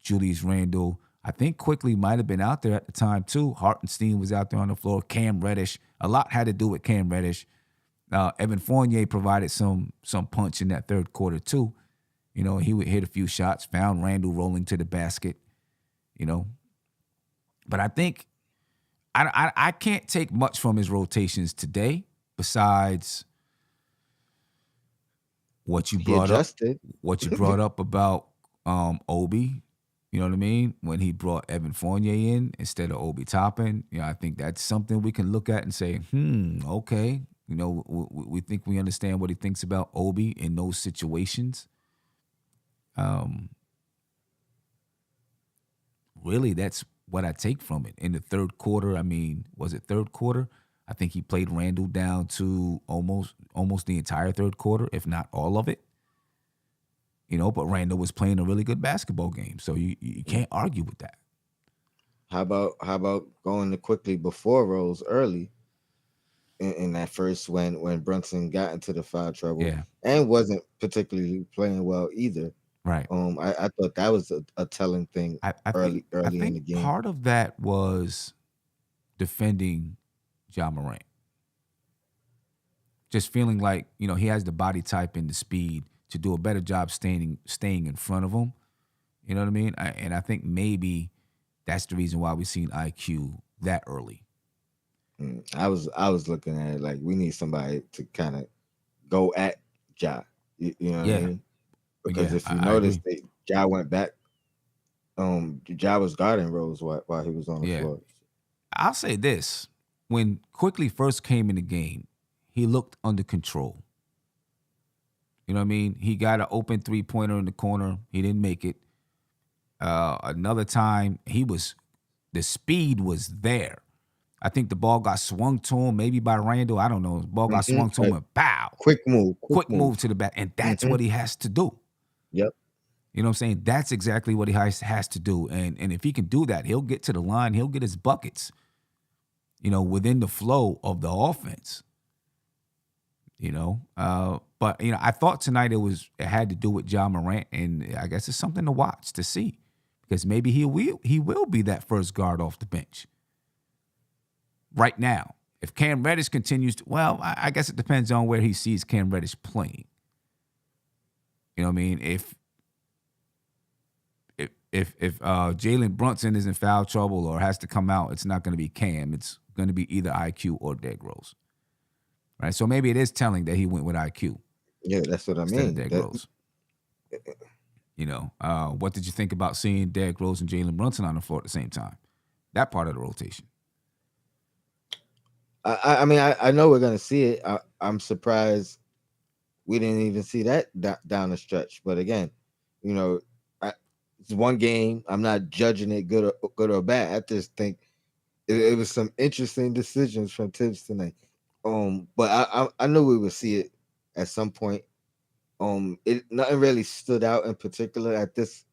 Julius Randle. I think Quickly might have been out there at the time too. Hartenstein was out there on the floor. Cam Reddish. A lot had to do with Cam Reddish. Evan Fournier provided some punch in that third quarter too. He would hit a few shots, found Randle rolling to the basket, But I think I can't take much from his rotations today besides what you brought up about Obi. You know what I mean? When he brought Evan Fournier in instead of Obi Toppin, I think that's something we can look at and say, okay. We think we understand what he thinks about Obi in those situations. Really, that's what I take from it. In the third quarter, was it third quarter? I think he played Randle down to almost the entire third quarter, if not all of it. But Randle was playing a really good basketball game, so you can't argue with that. How about going to Quickly before Rose early in that first when Brunson got into the foul trouble and wasn't particularly playing well either. Right. I thought that was a telling thing early in the game. Part of that was defending Ja Morant. Just feeling like, he has the body type and the speed to do a better job staying in front of him. You know what I mean? And I think maybe that's the reason why we've seen IQ that early. I was looking at it like we need somebody to kind of go at Ja. You know what I Yeah, mean? Because yeah, if you I notice, agree. Ja went back. Ja was guarding Rose while he was on the Yeah. floor. I'll say this. When Quickly first came in the game, he looked under control. You know what I mean? He got an open 3-pointer in the corner. He didn't make it. Another time, the speed was there. I think the ball got swung to him, maybe by Randall. I don't know. The ball got swung to him and bow. Quick move, Quick move to the back. And that's what he has to do. Yep. You know what I'm saying? That's exactly what he has to do. And if he can do that, he'll get to the line. He'll get his buckets, within the flow of the offense. But I thought tonight it had to do with Ja Morant, and I guess it's something to watch to see, because maybe he will be that first guard off the bench. Right now, if Cam Reddish continues to, well, I guess it depends on where he sees Cam Reddish playing. You know what I mean? If Jalen Brunson is in foul trouble or has to come out, it's not going to be Cam. It's going to be either IQ or Derrick Rose. Right? So maybe it is telling that he went with IQ. Yeah, that's what I instead mean. of Derrick Rose. What did you think about seeing Derrick Rose and Jalen Brunson on the floor at the same time? That part of the rotation. I mean, I know we're gonna see it. I'm surprised we didn't even see that down the stretch. But again, it's one game. I'm not judging it good or bad. I just think it was some interesting decisions from Tibbs tonight. But I knew we would see it at some point. Nothing really stood out in particular at this.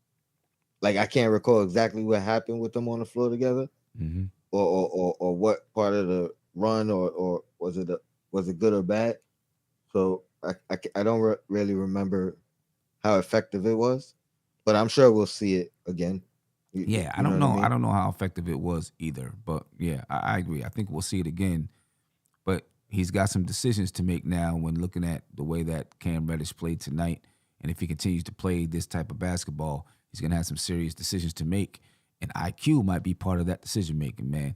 Like, I can't recall exactly what happened with them on the floor together, Mm-hmm. or what part of the run, or was it good or bad? So I don't really remember how effective it was, but I'm sure we'll see it again. Yeah, I You know don't what I know. I mean? don't know how effective it was either. But yeah, I agree. I think we'll see it again. But he's got some decisions to make now when looking at the way that Cam Reddish played tonight. And if he continues to play this type of basketball, he's going to have some serious decisions to make. And IQ might be part of that decision making, man.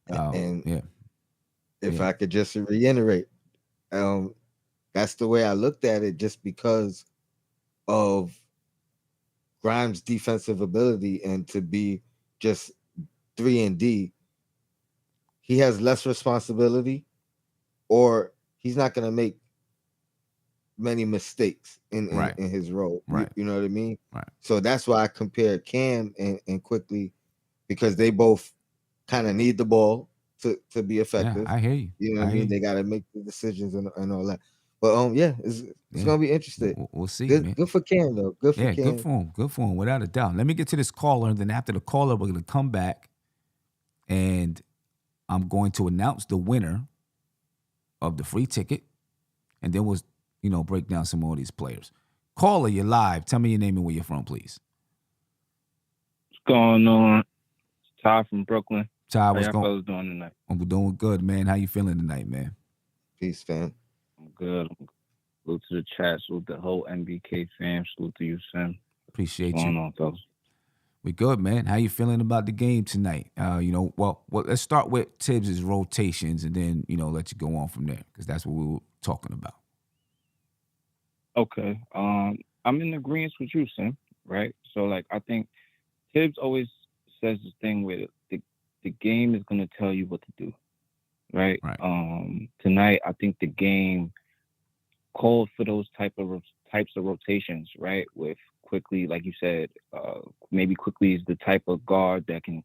And Yeah. if Yeah. I could just reiterate, that's the way I looked at it, just because of Grimes' defensive ability and to be just 3-and-D. He has less responsibility, or he's not going to make many mistakes in Right. his role. Right. You know what I mean? Right. So that's why I compared Cam and Quickly, because they both kind of need the ball to be Yeah, effective. I hear you. You know what I I hear mean? you. They got to make the decisions and all that. But yeah, it's Yeah. gonna be interesting. We'll see, Good, man. good for Cam though. Good for Yeah, Cam. good for him, without a doubt. Let me get to this caller, and then after the caller, we're going to come back, and I'm going to announce the winner of the free ticket, and then we'll, break down some more of these players. Caller, you're live. Tell me your name and where you're from, please. What's going on? It's Ty from Brooklyn. Ty, How what's y'all going? fellas doing tonight? I'm doing good, man. How you feeling tonight, man? Peace, fam. I'm good. Salute to the chat. Salute the whole MBK fam. Salute to you, Sim. Appreciate What's going you. on, fellas? We good, man. How you feeling about the game tonight? Well, let's start with Tibbs' rotations, and then let you go on from there, because that's what we were talking about. Okay. I'm in agreement with you, Sim. Right. So, I think Tibbs always says this thing where the game is gonna tell you what to do. Right. Right. Tonight, I think the game called for those types of rotations. Right. With Quickly, like you said, maybe Quickly is the type of guard that can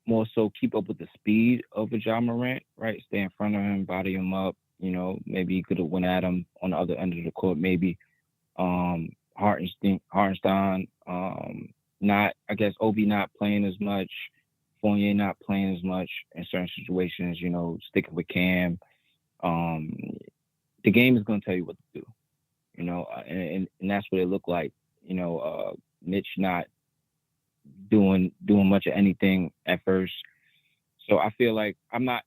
more so keep up with the speed of a Ja Morant, right? Stay in front of him, body him up. Maybe he could have went at him on the other end of the court. Maybe Hartenstein, Obi not playing as much, Fournier not playing as much in certain situations. Sticking with Cam. The game is going to tell you what to do. And that's what it looked like. Mitch not doing much of anything at first. So I feel like I'm not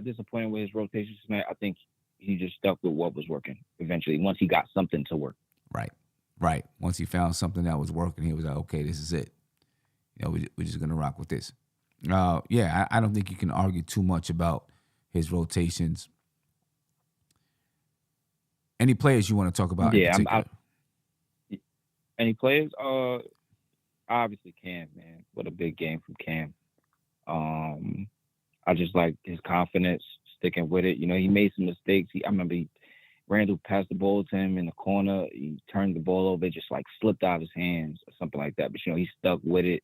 disappointed with his rotations tonight. I think he just stuck with what was working eventually once he got something to work. Right. Once he found something that was working, he was like, okay, this is it. We're just going to rock with this. Yeah, I don't think you can argue too much about his rotations. Any players you want to talk about in Yeah, particular? any players? Obviously Cam, man. What a big game from Cam. I just like his confidence, sticking with it. You know, he made some mistakes. I remember Randle passed the ball to him in the corner. He turned the ball over, it just like slipped out of his hands or something like that. But you know, he stuck with it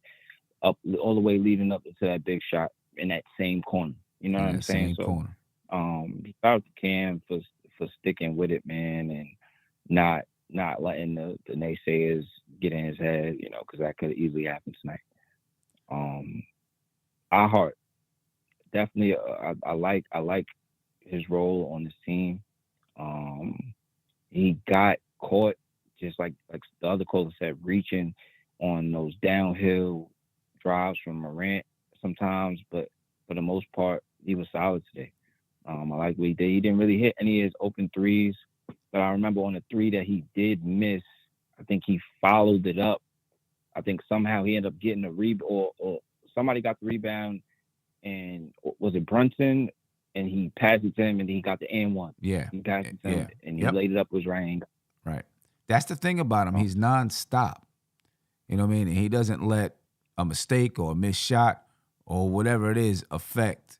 up all the way leading up into that big shot in that same corner. You know In what I'm that saying? same So, corner. shout out to Cam for sticking with it, man, and not letting the naysayers get in his head. You know, because that could easily happen tonight. I heart definitely. I like his role on this team. He got caught just like the other caller said, reaching on those downhill drives from Morant sometimes, but for the most part, he was solid today. I like what he did. He didn't really hit any of his open threes, but I remember on the three that he did miss, I think he followed it up. I think somehow he ended up getting a rebound, or somebody got the rebound, and was it Brunson? And he passed it to him, and he got the and one. Yeah. He passed it to him, and he Yep. laid it up with his right hand. Right. That's the thing about him. He's nonstop. You know what I mean? And he doesn't let a mistake or a missed shot or whatever it is affect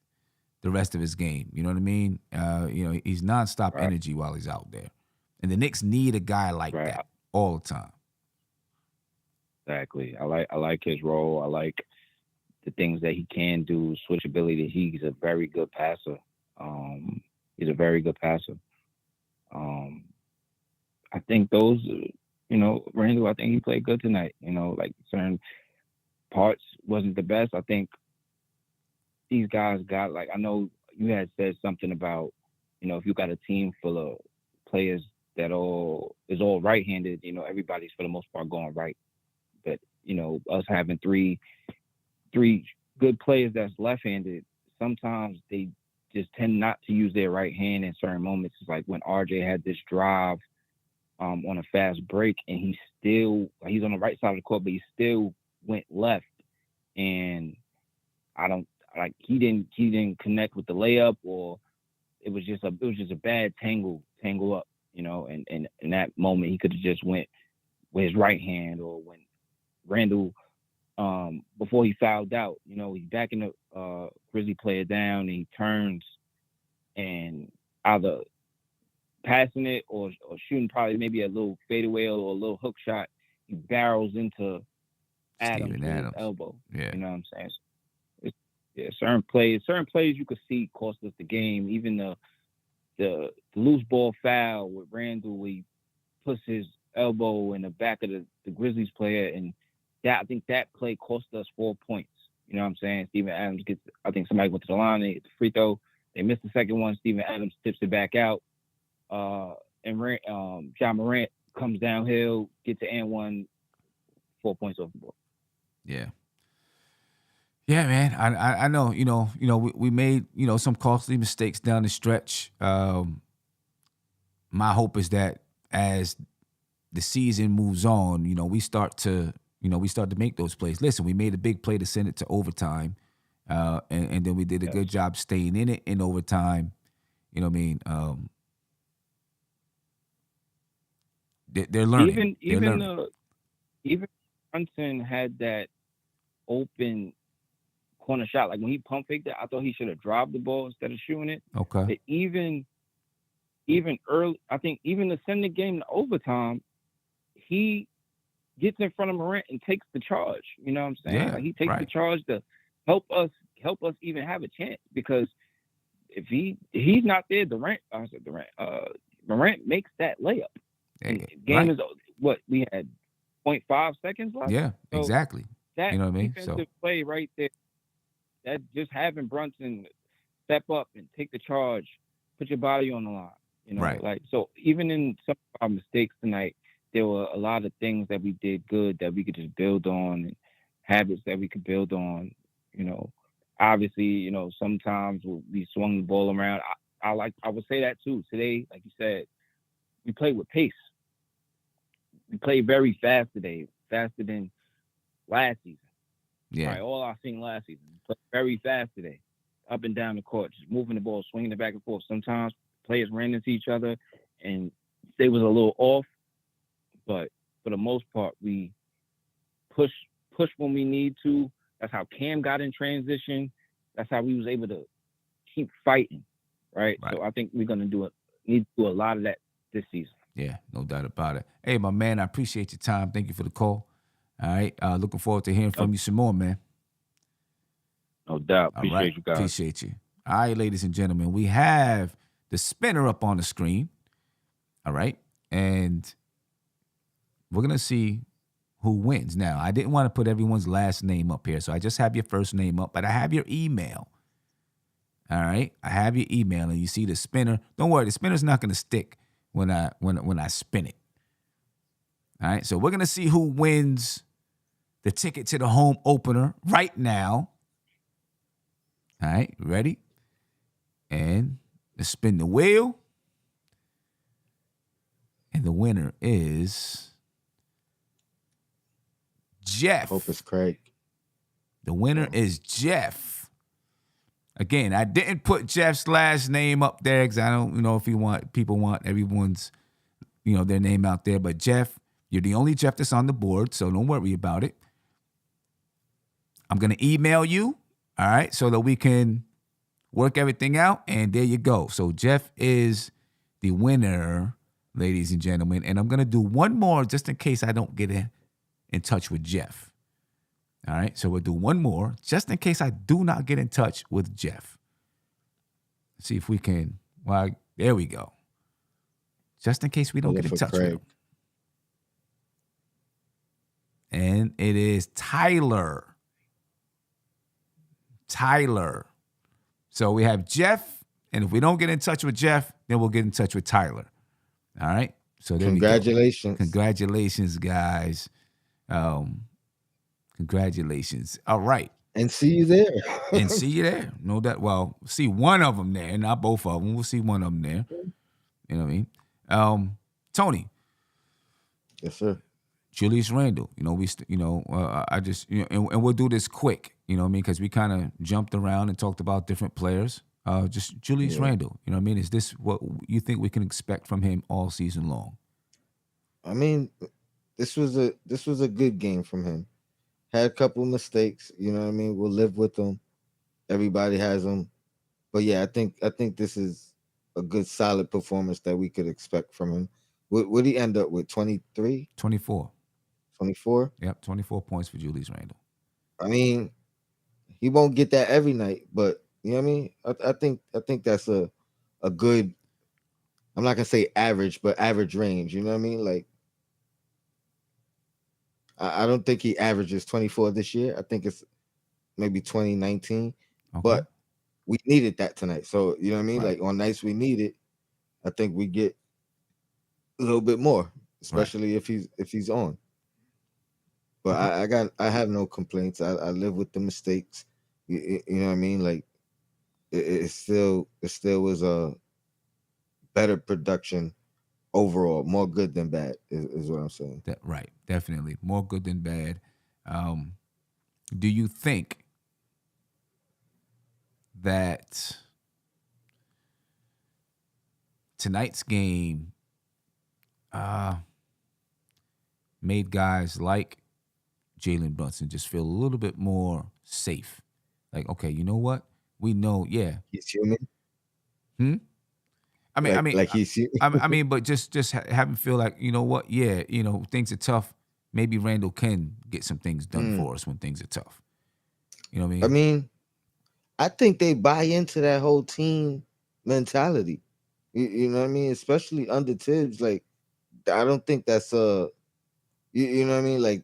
the rest of his game. You know what I mean? You know, he's nonstop Right. energy while he's out there. And the Knicks need a guy like Right. that all the time. Exactly. I like his role. I like the things that he can do, switchability. He's a very good passer. He's a very good passer. I think those, you know, Randle, I think he played good tonight. You know, like certain parts wasn't the best. I think these guys got, like, I know you had said something about, you know, if you got a team full of players that is all right-handed, you know, everybody's for the most part going right. But, you know, us having three good players that's left-handed, sometimes they just tend not to use their right hand in certain moments. It's like when RJ had this drive on a fast break, and he's on the right side of the court, but he still went left, and he didn't connect with the layup, or it was just a bad tangle up, you know, and in that moment he could have just went with his right hand, or when Randle before he fouled out, you know, he's backing the Grizzly player down, and he turns and either passing it or shooting probably maybe a little fadeaway or a little hook shot, he barrels into Adams with his elbow. Yeah. You know what I'm saying? So certain plays you could see cost us the game. Even the loose ball foul with Randle, he puts his elbow in the back of the Grizzlies player, and I think that play cost us 4 points. You know what I'm saying? Steven Adams I think somebody went to the line, they hit the free throw, they missed the second one. Steven Adams tips it back out, and John Morant comes downhill, gets an and one, 4 points off the board. Yeah. Yeah, man. I know. You know. We made some costly mistakes down the stretch. My hope is that as the season moves on, we start to make those plays. Listen, we made a big play to send it to overtime, and then we did a good job staying in it in overtime. You know what I mean? They're learning. Even Brunson had that open corner shot. Like when he pump faked it, I thought he should have dropped the ball instead of shooting it. Okay. But even early, I think even to send the game to overtime, he gets in front of Morant and takes the charge. You know what I'm saying? Yeah, like he takes the charge to help us even have a chance, because if he's not there, Morant makes that layup. Game is what we had 0.5 seconds left. Yeah, so exactly. That you know what I mean? defensive play right there, that just having Brunson step up and take the charge, put your body on the line. You know, like, so even in some of our mistakes tonight, there were a lot of things that we did good that we could just build on, and habits that we could build on. You know, obviously, you know, sometimes we swung the ball around. I would say that too. Today, like you said, we played with pace. We played very fast today, faster than last season. Yeah. Probably all I seen last season. Played very fast today, up and down the court, just moving the ball, swinging it back and forth. Sometimes players ran into each other, and they was a little off. But for the most part, we push when we need to. That's how Cam got in transition. That's how we was able to keep fighting, right? So I think we're gonna need to do a lot of that this season. Yeah, no doubt about it. Hey, my man, I appreciate your time. Thank you for the call. All right, looking forward to hearing from you some more, man. No doubt. All Appreciate right. you guys. Appreciate you. All right, ladies and gentlemen, we have the spinner up on the screen. All right, and we're gonna see who wins. Now, I didn't want to put everyone's last name up here, so I just have your first name up, but I have your email. All right, I have your email, and you see the spinner. Don't worry, the spinner's not gonna stick when I spin it. All right, so we're gonna see who wins the ticket to the home opener right now. All right, ready? And let's spin the wheel. And the winner is Jeff. Hope it's Craig. The winner is Jeff. Again, I didn't put Jeff's last name up there because I don't know if people want everyone's, their name out there. But Jeff, you're the only Jeff that's on the board, so don't worry about it. I'm gonna email you, all right, so that we can work everything out. And there you go. So Jeff is the winner, ladies and gentlemen. And I'm gonna do one more just in case I don't get in touch with Jeff. All right, so we'll do one more just in case I do not get in touch with Jeff. Let's see if we can. Well, there we go. Just in case we don't get in touch with him. And it is Tyler. So we have Jeff, and if we don't get in touch with Jeff, then we'll get in touch with Tyler. All right. So there Congratulations. we go. Congratulations, guys. Congratulations. All right. And see you there. And see you there. No doubt. Well, see one of them there, not both of them. We'll see one of them there. You know what I mean? Tony. Yes, sir. Julius Randle. I just, and we'll do this quick. You know what I mean? Because we kind of jumped around and talked about different players. Just Julius Randle. You know what I mean? Is this what you think we can expect from him all season long? I mean, this was a good game from him. Had a couple of mistakes, you know what I mean? We'll live with them. Everybody has them. But yeah, I think this is a good solid performance that we could expect from him. Would he end up with 23? 24. 24? Yep, 24 points for Julius Randle. I mean, he won't get that every night, but you know what I mean? I think that's a good, I'm not gonna say average, but average range. You know what I mean? Like, I don't think he averages 24 this year. I think it's maybe 2019. Okay. But we needed that tonight. So, you know what I mean? Right. Like on nights we need it, I think we get a little bit more, especially if he's on. But I have no complaints. I live with the mistakes. You know what I mean? Like it still was a better production overall, more good than bad is what I'm saying. Right, definitely more good than bad. Do you think that tonight's game made guys like Jalen Brunson just feel a little bit more safe? Like, okay, you know what? We know, he's human. I mean, like he's human. I mean, but just have him feel like, you know what? Yeah, things are tough. Maybe Randle can get some things done for us when things are tough. You know what I mean? I think they buy into that whole team mentality. You know what I mean? Especially under Tibbs. Like, I don't think that's you know what I mean? Like,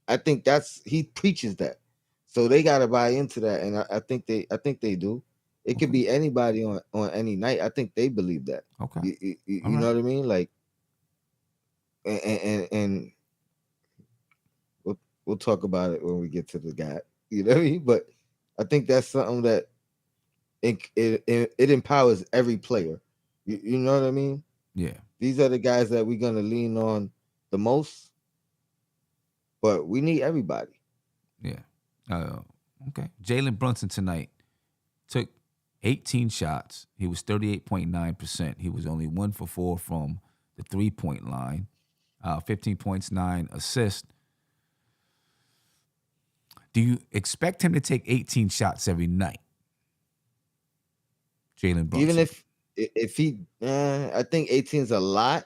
I think he preaches that. So they gotta buy into that. And I think they do. It could be anybody on any night. I think they believe that. Okay. You know what I mean? Like, and we'll talk about it when we get to the guy. You know what I mean? But I think that's something that it empowers every player. You know what I mean? Yeah. These are the guys that we're gonna lean on the most, but we need everybody. Yeah. Okay. Jalen Brunson tonight took 18 shots. He was 38.9%. He was only 1 for 4 from the 3-point line. 15 points, 9 assists. Do you expect him to take 18 shots every night? Jalen Brunson. Even if he, I think 18 is a lot.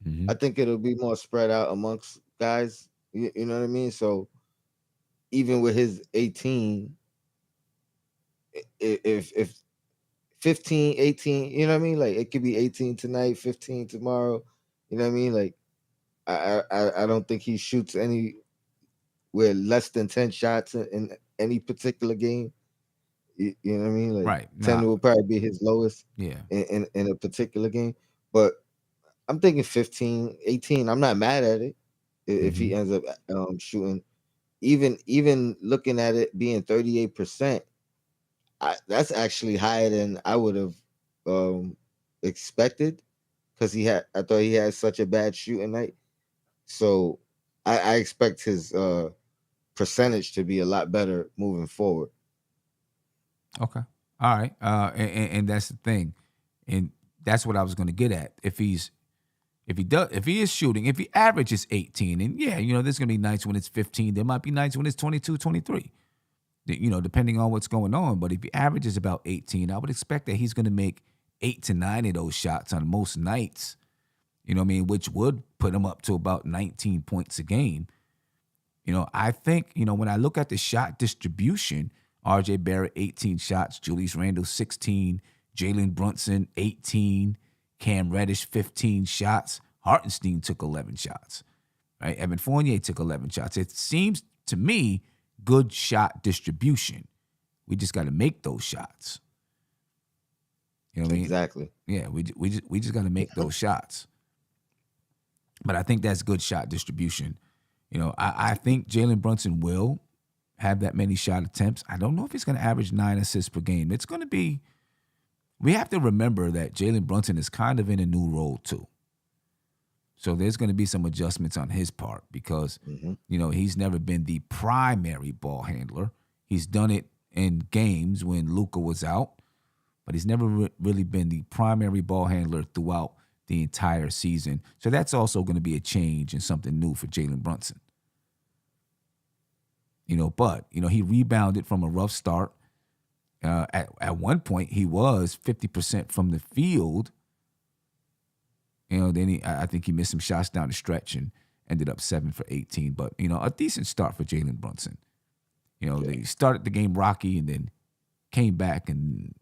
Mhm. I think it'll be more spread out amongst guys. You know what I mean? So even with his 18, if 15, 18, you know what I mean? Like it could be 18 tonight, 15 tomorrow. You know what I mean? Like I don't think he shoots any with less than 10 shots in any particular game. You know what I mean? Like Right. 10 Nah. will probably be his lowest Yeah. in a particular game. But I'm thinking 15, 18. I'm not mad at it if he Mhm. ends up shooting. Even looking at it being 38%, that's actually higher than I would have expected because I thought he had such a bad shooting night. So I expect his percentage to be a lot better moving forward. Okay. All right. And that's the thing, and that's what I was going to get at. If he is shooting, if he averages 18, and yeah, there's going to be nights when it's 15. There might be nights when it's 22, 23. Depending on what's going on. But if he averages about 18, I would expect that he's going to make 8 to 9 of those shots on most nights. You know what I mean? Which would put him up to about 19 points a game. I think, when I look at the shot distribution, RJ Barrett, 18 shots, Julius Randle, 16, Jalen Brunson, 18, Cam Reddish, 15 shots. Hartenstein took 11 shots, right? Evan Fournier took 11 shots. It seems to me good shot distribution. We just got to make those shots. You know what I mean? Exactly. Yeah, we just got to make those shots. But I think that's good shot distribution. I think Jalen Brunson will have that many shot attempts. I don't know if he's going to average 9 assists per game. It's going to be, we have to remember that Jalen Brunson is kind of in a new role too. So there's going to be some adjustments on his part because, he's never been the primary ball handler. He's done it in games when Luka was out, but he's never really been the primary ball handler throughout the entire season. So that's also going to be a change and something new for Jalen Brunson. But he rebounded from a rough start. At one point, he was 50% from the field. Then I think he missed some shots down the stretch and ended up 7 for 18. But, a decent start for Jalen Brunson. They started the game rocky and then came back and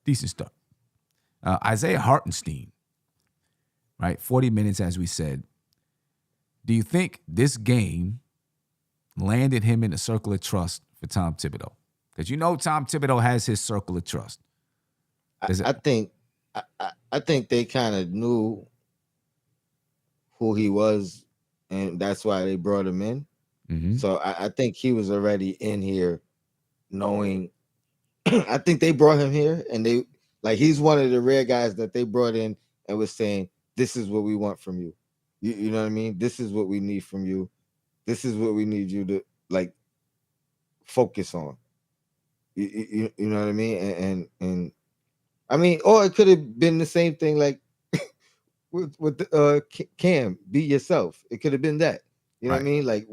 decent start. Isaiah Hartenstein, right? 40 minutes, as we said. Do you think this game landed him in a circle of trust for Tom Thibodeau? Because Tom Thibodeau has his circle of trust. I think they kind of knew who he was, and that's why they brought him in. Mm-hmm. So I think he was already in here knowing. I think they brought him here, and he's one of the rare guys that they brought in and was saying, "This is what we want from you." You know what I mean? This is what we need from you. This is what we need you to focus on. You know what I mean? And I mean, or it could have been the same thing with Cam, be yourself. It could have been that. You know what I mean? Like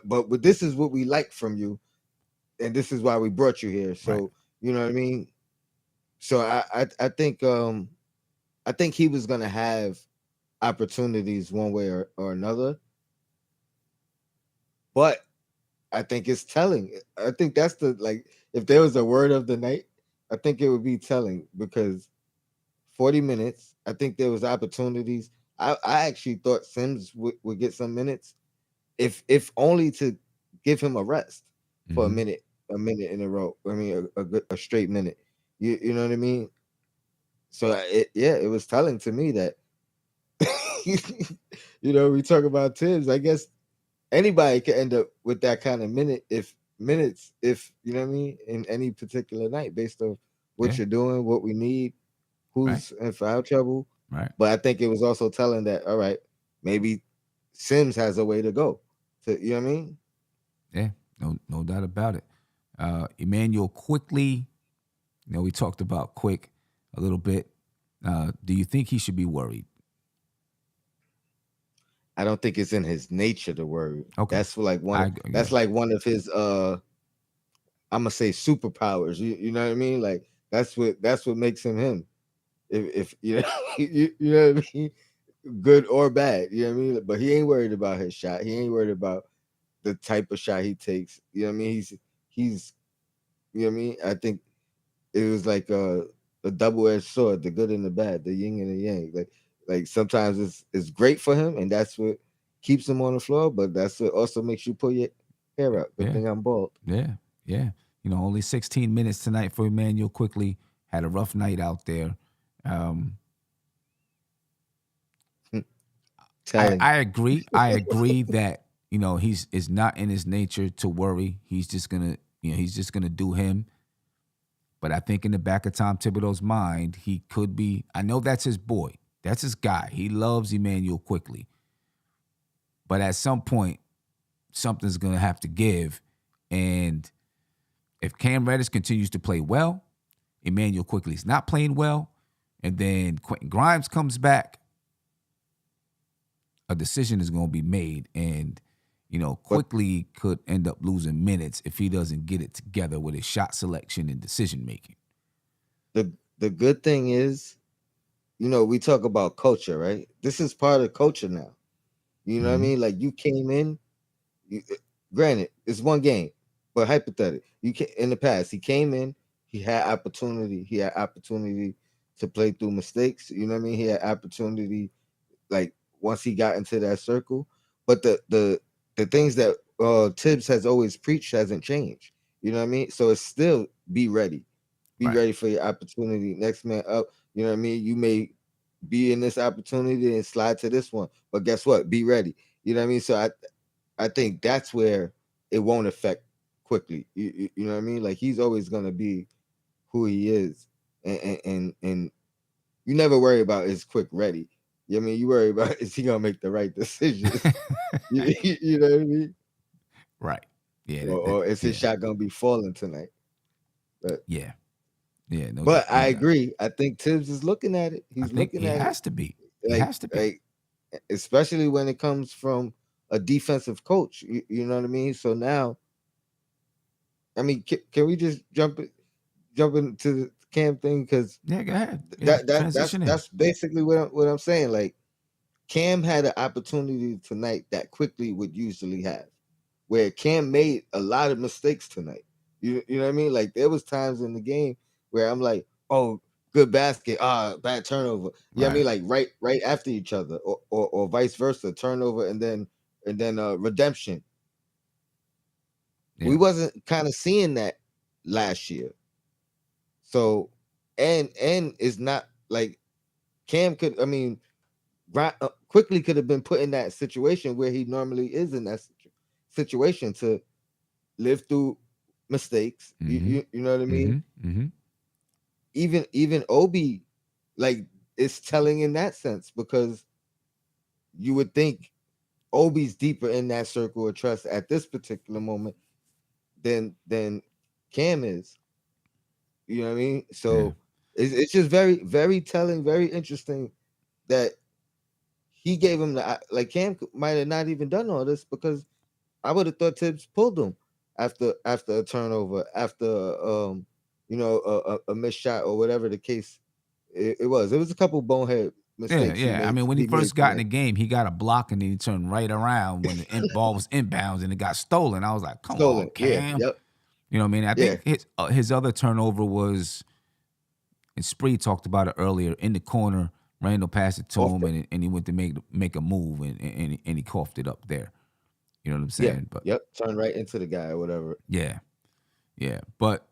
but this is what we like from you, and this is why we brought you here. So you know what I mean? So I think he was gonna have opportunities one way or another. But I think it's telling. I think that's if there was a word of the night, I think it would be telling because 40 minutes, I think there was opportunities. I actually thought Sims would get some minutes, if only to give him a rest for a minute in a row. I mean, a straight minute. You know what I mean? So it was telling to me that we talk about Tibbs. I guess anybody could end up with that kind of minutes if you know what I mean in any particular night based on what you're doing, what we need, who's in foul trouble. Right. But I think it was also telling that maybe Sims has a way to go. You know what I mean? Yeah. No doubt about it. Emmanuel Quickly, we talked about Quick a little bit. Do you think he should be worried? I don't think it's in his nature to worry. Okay. That's like I that's yeah. like one of his I'm gonna say superpowers. You know what I mean? Like that's what makes him him. If you know you know what I mean, good or bad. You know what I mean? But he ain't worried about his shot. He ain't worried about the type of shot he takes. You know what I mean? He's you know what I mean? I think it was like a double-edged sword, the good and the bad, the yin and the yang. Like sometimes it's great for him, and that's what keeps him on the floor. But that's what also makes you pull your hair out. Good Yeah. thing I'm bald. Yeah. Yeah. Only 16 minutes tonight for Emmanuel Quickly. Had a rough night out there. I agree. I agree that he's is not in his nature to worry. He's just gonna do him. But I think in the back of Tom Thibodeau's mind, he could be. I know that's his boy. That's his guy. He loves Emmanuel Quickly. But at some point, something's gonna have to give. And if Cam Reddish continues to play well, Emmanuel Quickly's not playing well, and then Quentin Grimes comes back, a decision is going to be made, and Quickly could end up losing minutes if he doesn't get it together with his shot selection and decision making. The good thing is, we talk about culture, right? This is part of culture now. You know what I mean? Like you came in, granted, it's one game, but hypothetically, in the past, he came in, he had opportunity to play through mistakes. You know what I mean? He had opportunity, like once he got into that circle. But the things that Tibbs has always preached hasn't changed. You know what I mean? So it's still be ready. Be Right. ready for your opportunity. Next man up. You know what I mean? You may be in this opportunity and slide to this one, but guess what? Be ready. You know what I mean? So I think that's where it won't affect Quickly. You know what I mean? Like he's always gonna be who he is, and you never worry about is Quick ready. You know what I mean? You worry about is he gonna make the right decisions. you know what I mean? Right. Yeah. Or is his shot gonna be falling tonight? But yeah. Yeah. No. but no I doubt. agree. I think Tibbs is looking at it. I He's think looking he at has it to be. He has to be. like especially when it comes from a defensive coach. You know what I mean? So now, I mean, can we just jump into the Cam thing? Because Yeah. Go ahead. Yeah. Transition in. that's basically what I'm saying. Like Cam had an opportunity tonight that Quickly would usually have, where Cam made a lot of mistakes tonight. You know what I mean? Like there was times in the game where I'm like, oh, good basket, bad turnover. You know what I mean? Like right after each other, or vice versa, turnover and then redemption. Yeah. We wasn't kind of seeing that last year. So and it's not like Cam could. I mean, Quickly could have been put in that situation where he normally is in that situation to live through mistakes. You know what I mean? Even Obi, like, it's telling in that sense, because you would think Obi's deeper in that circle of trust at this particular moment than Cam is. You know what I mean? So it's just very, very telling, very interesting that he gave him like Cam might have not even done all this, because I would have thought Tibbs pulled him after a turnover, after a missed shot or whatever the case it was. It was a couple bonehead mistakes. Yeah. I mean, when he first got in the tonight. game, he got a block and then he turned right around when the ball was inbounds and it got stolen. I was like, come on, Cam. Yep. You know what I mean? I think his other turnover was, and Spree talked about it earlier, in the corner. Randle passed it to him, and he went to make a move, and he coughed it up there. You know what I'm saying? But turned right into the guy or whatever. Yeah. But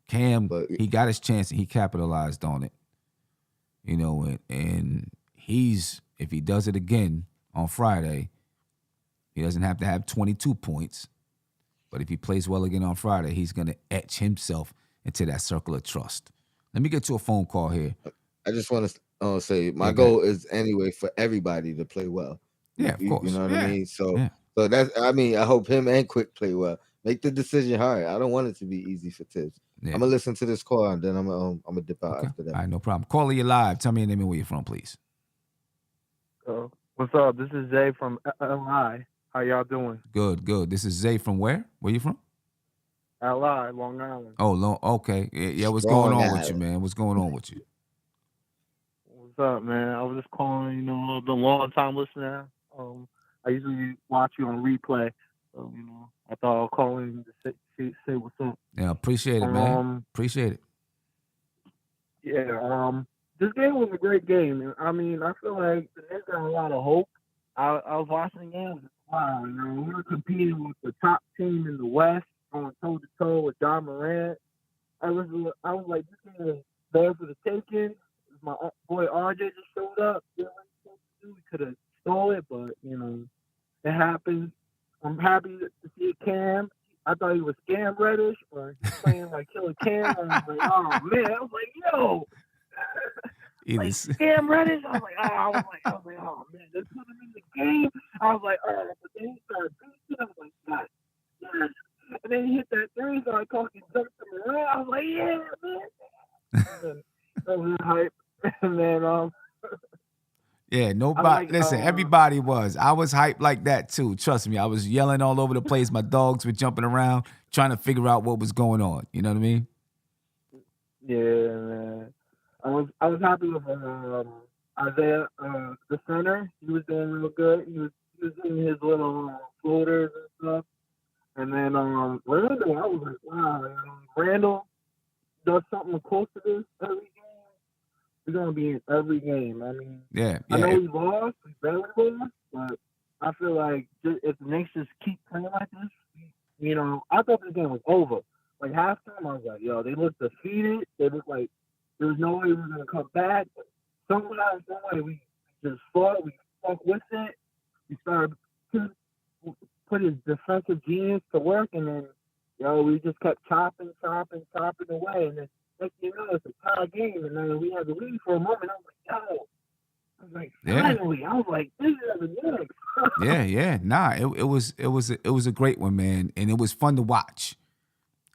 Cam, he got his chance and he capitalized on it. And he's, if he does it again on Friday, he doesn't have to have 22 points. But if he plays well again on Friday, he's going to etch himself into that circle of trust. Let me get to a phone call here. I just want to say my goal is anyway for everybody to play well. Yeah, of course. You know what I mean? So So that's, I mean, I hope him and Quick play well. Make the decision hard. I don't want it to be easy for Tibbs. Yeah. I'm gonna listen to this call and then I'm gonna dip out Okay. after that. All right, no problem. Caller, you live. Tell me your name and where you're from, please. What's up? This is Zay from LI. How y'all doing? Good. This is Zay from where? Where you from? LI, Long Island. Oh, okay. Yeah, what's Strong going on with you, Island. man? What's going on with you? What's up, man? I was just calling, the long time listener. I usually watch you on replay. So, I thought I'll call in to say what's up. Yeah, appreciate it, man. Appreciate it. Yeah, this game was a great game. I mean, I feel like the Knicks got a lot of hope. I was watching the game. Wow, we were competing with the top team in the West, going toe to toe with John Morant. I was like, this game is there for the taking. My boy RJ just showed up. We could have stole it, but it happened. I'm happy to see Cam. I thought he was Scam Reddish or playing like Killer Cam. I was like, oh man. I was like, yo. Like Scam Reddish. I was like, oh man, they put him in the game. I was like, oh, but then he started beating. I was like, God, yes. And then he hit that three, so I called him jump to Morant. I was like, yeah, man. And then I was hype. And then yeah, nobody. Listen, everybody was. I was hyped like that too. Trust me, I was yelling all over the place. My dogs were jumping around, trying to figure out what was going on. You know what I mean? Yeah, man. I was happy with Isaiah, the center. He was doing real good. He was doing his little floaters and stuff. And then Randle, I was like, wow. Randle does something close to this every game. He's gonna be in every game. I mean, yeah. I know he lost, he barely lost, but I feel like if the Knicks just keep playing like this, I thought this game was over. Like halftime, I was like, yo, they looked defeated. They looked like there was no way we were gonna come back. But some way, we just fought. We stuck with it. We started to put his defensive genius to work, and then we just kept chopping away, and then. Next thing you know, it's a tie game, and then we had the lead for a moment. Finally. I was like, this is the Knicks. yeah. Nah, it was a great one, man, and it was fun to watch.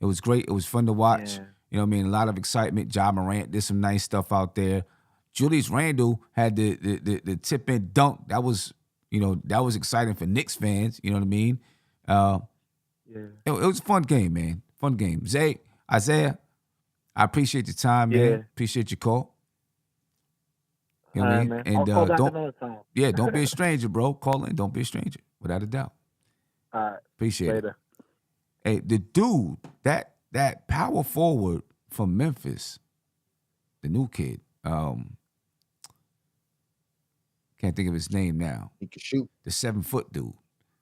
It was great. It was fun to watch. Yeah. You know what I mean? A lot of excitement. Ja Morant did some nice stuff out there. Julius Randle had the tip in dunk. That was exciting for Knicks fans. You know what I mean? It was a fun game, man. Fun game. Isaiah. I appreciate your time, man. Appreciate your call. You know what I mean? And I'll call back another time. Don't be a stranger, bro. Call in. Don't be a stranger, without a doubt. All right. Appreciate Later. it. Hey, the dude, that power forward from Memphis, the new kid, can't think of his name now. He can shoot. The 7-foot dude.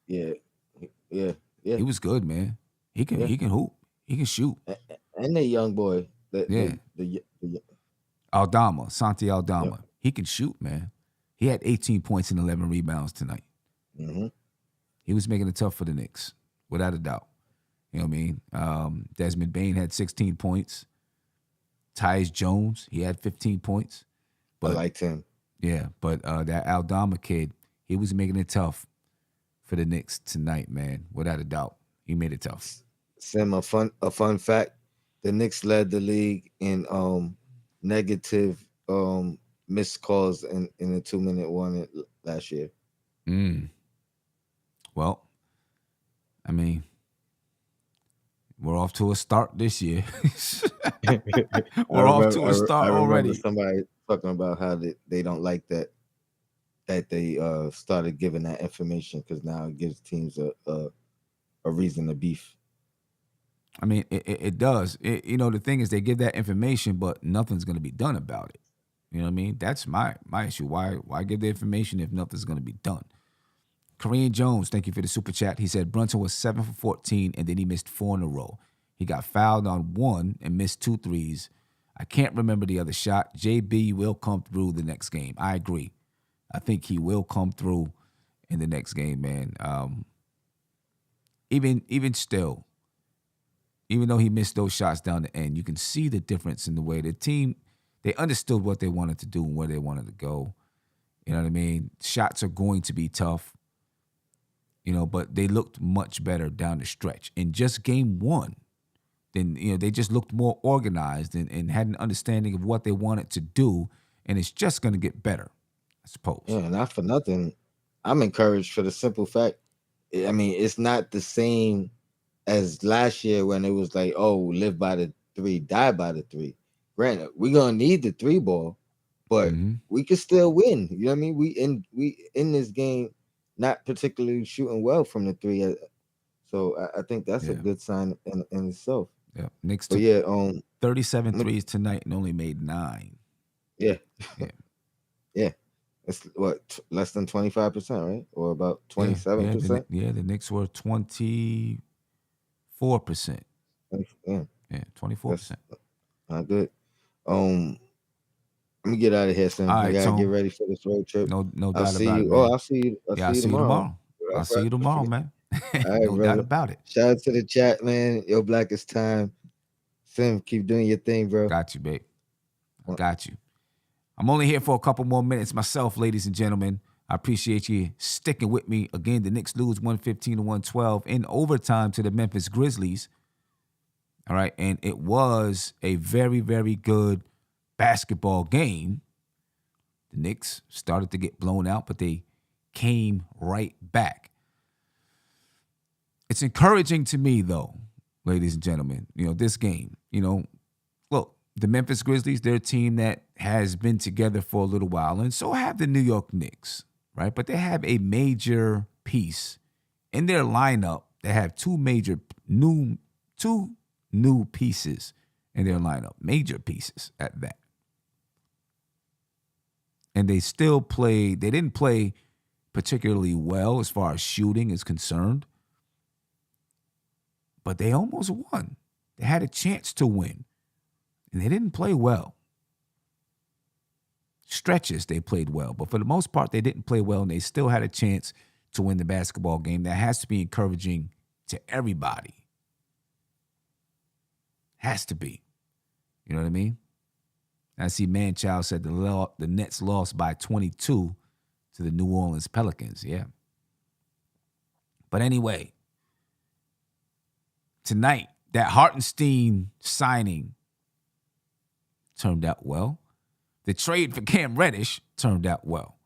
Yeah. He was good, man. He can hoop. He can shoot. And the young boy. The Aldama, Santi Aldama. Yep. He can shoot, man. He had 18 points and 11 rebounds tonight. Mm-hmm. He was making it tough for the Knicks, without a doubt. You know what I mean? Desmond Bane had 16 points. Tyus Jones, he had 15 points. But I liked him. Yeah, but that Aldama kid, he was making it tough for the Knicks tonight, man, without a doubt. He made it tough. Sim, a fun fact. The Knicks led the league in negative missed calls in the 2-minute warning last year. Well, I mean, we're off to a start this year. Off to a start already. Somebody talking about how they don't like that they started giving that information because now it gives teams a reason to beef. I mean, it does. The thing is, they give that information, but nothing's going to be done about it. You know what I mean? That's my issue. Why give the information if nothing's going to be done? Korean Jones, thank you for the super chat. He said Brunson was 7 for 14, and then he missed 4 in a row. He got fouled on 1 and missed 2 threes. I can't remember the other shot. JB will come through the next game. I agree. I think he will come through in the next game, man. Even still, even though he missed those shots down the end, you can see the difference in the way the team, they understood what they wanted to do and where they wanted to go. You know what I mean? Shots are going to be tough. but they looked much better down the stretch. In just game one, then, they just looked more organized and had an understanding of what they wanted to do, and it's just going to get better, I suppose. Yeah, not for nothing. I'm encouraged for the simple fact, I mean, it's not the same as last year when it was like, oh, live by the 3, die by the 3. Granted, we're gonna need the 3 ball, but we can still win. You know what I mean? We in this game, not particularly shooting well from the 3. So I think that's a good sign in itself. Yeah, Knicks But took 37 threes tonight and only made 9. Yeah. Yeah. Yeah. It's what, less than 25%, right? Or about 27%? Yeah, the Knicks were 24%. Yeah. Yeah, 24%. Not good. Let me get out of here, Sam. All I right, gotta Tone. get ready for this road trip. No I'll doubt see about you. it, man. I'll see you. I'll see you tomorrow. I'll see you tomorrow, man. All right, No doubt about it. Shout out to the chat, man. Yo, Blackest Time. Sim, keep doing your thing, bro. Got you, babe. I got you. I'm only here for a couple more minutes myself, ladies and gentlemen. I appreciate you sticking with me. Again, the Knicks lose 115-112 in overtime to the Memphis Grizzlies. All right, and it was a very, very good basketball game. The Knicks started to get blown out, but they came right back. It's encouraging to me, though, ladies and gentlemen, this game, look, the Memphis Grizzlies, they're a team that has been together for a little while, and so have the New York Knicks, right? But they have a major piece in their lineup. They have two new pieces in their lineup, major pieces at that. And they didn't play particularly well as far as shooting is concerned, but they almost won. They had a chance to win, and they didn't play well. Stretches, they played well, but for the most part, they didn't play well, and they still had a chance to win the basketball game. That has to be encouraging to everybody. Has to be. You know what I mean? I see Manchild said the Nets lost by 22 to the New Orleans Pelicans. Yeah. But anyway, tonight, that Hartenstein signing turned out well. The trade for Cam Reddish turned out well.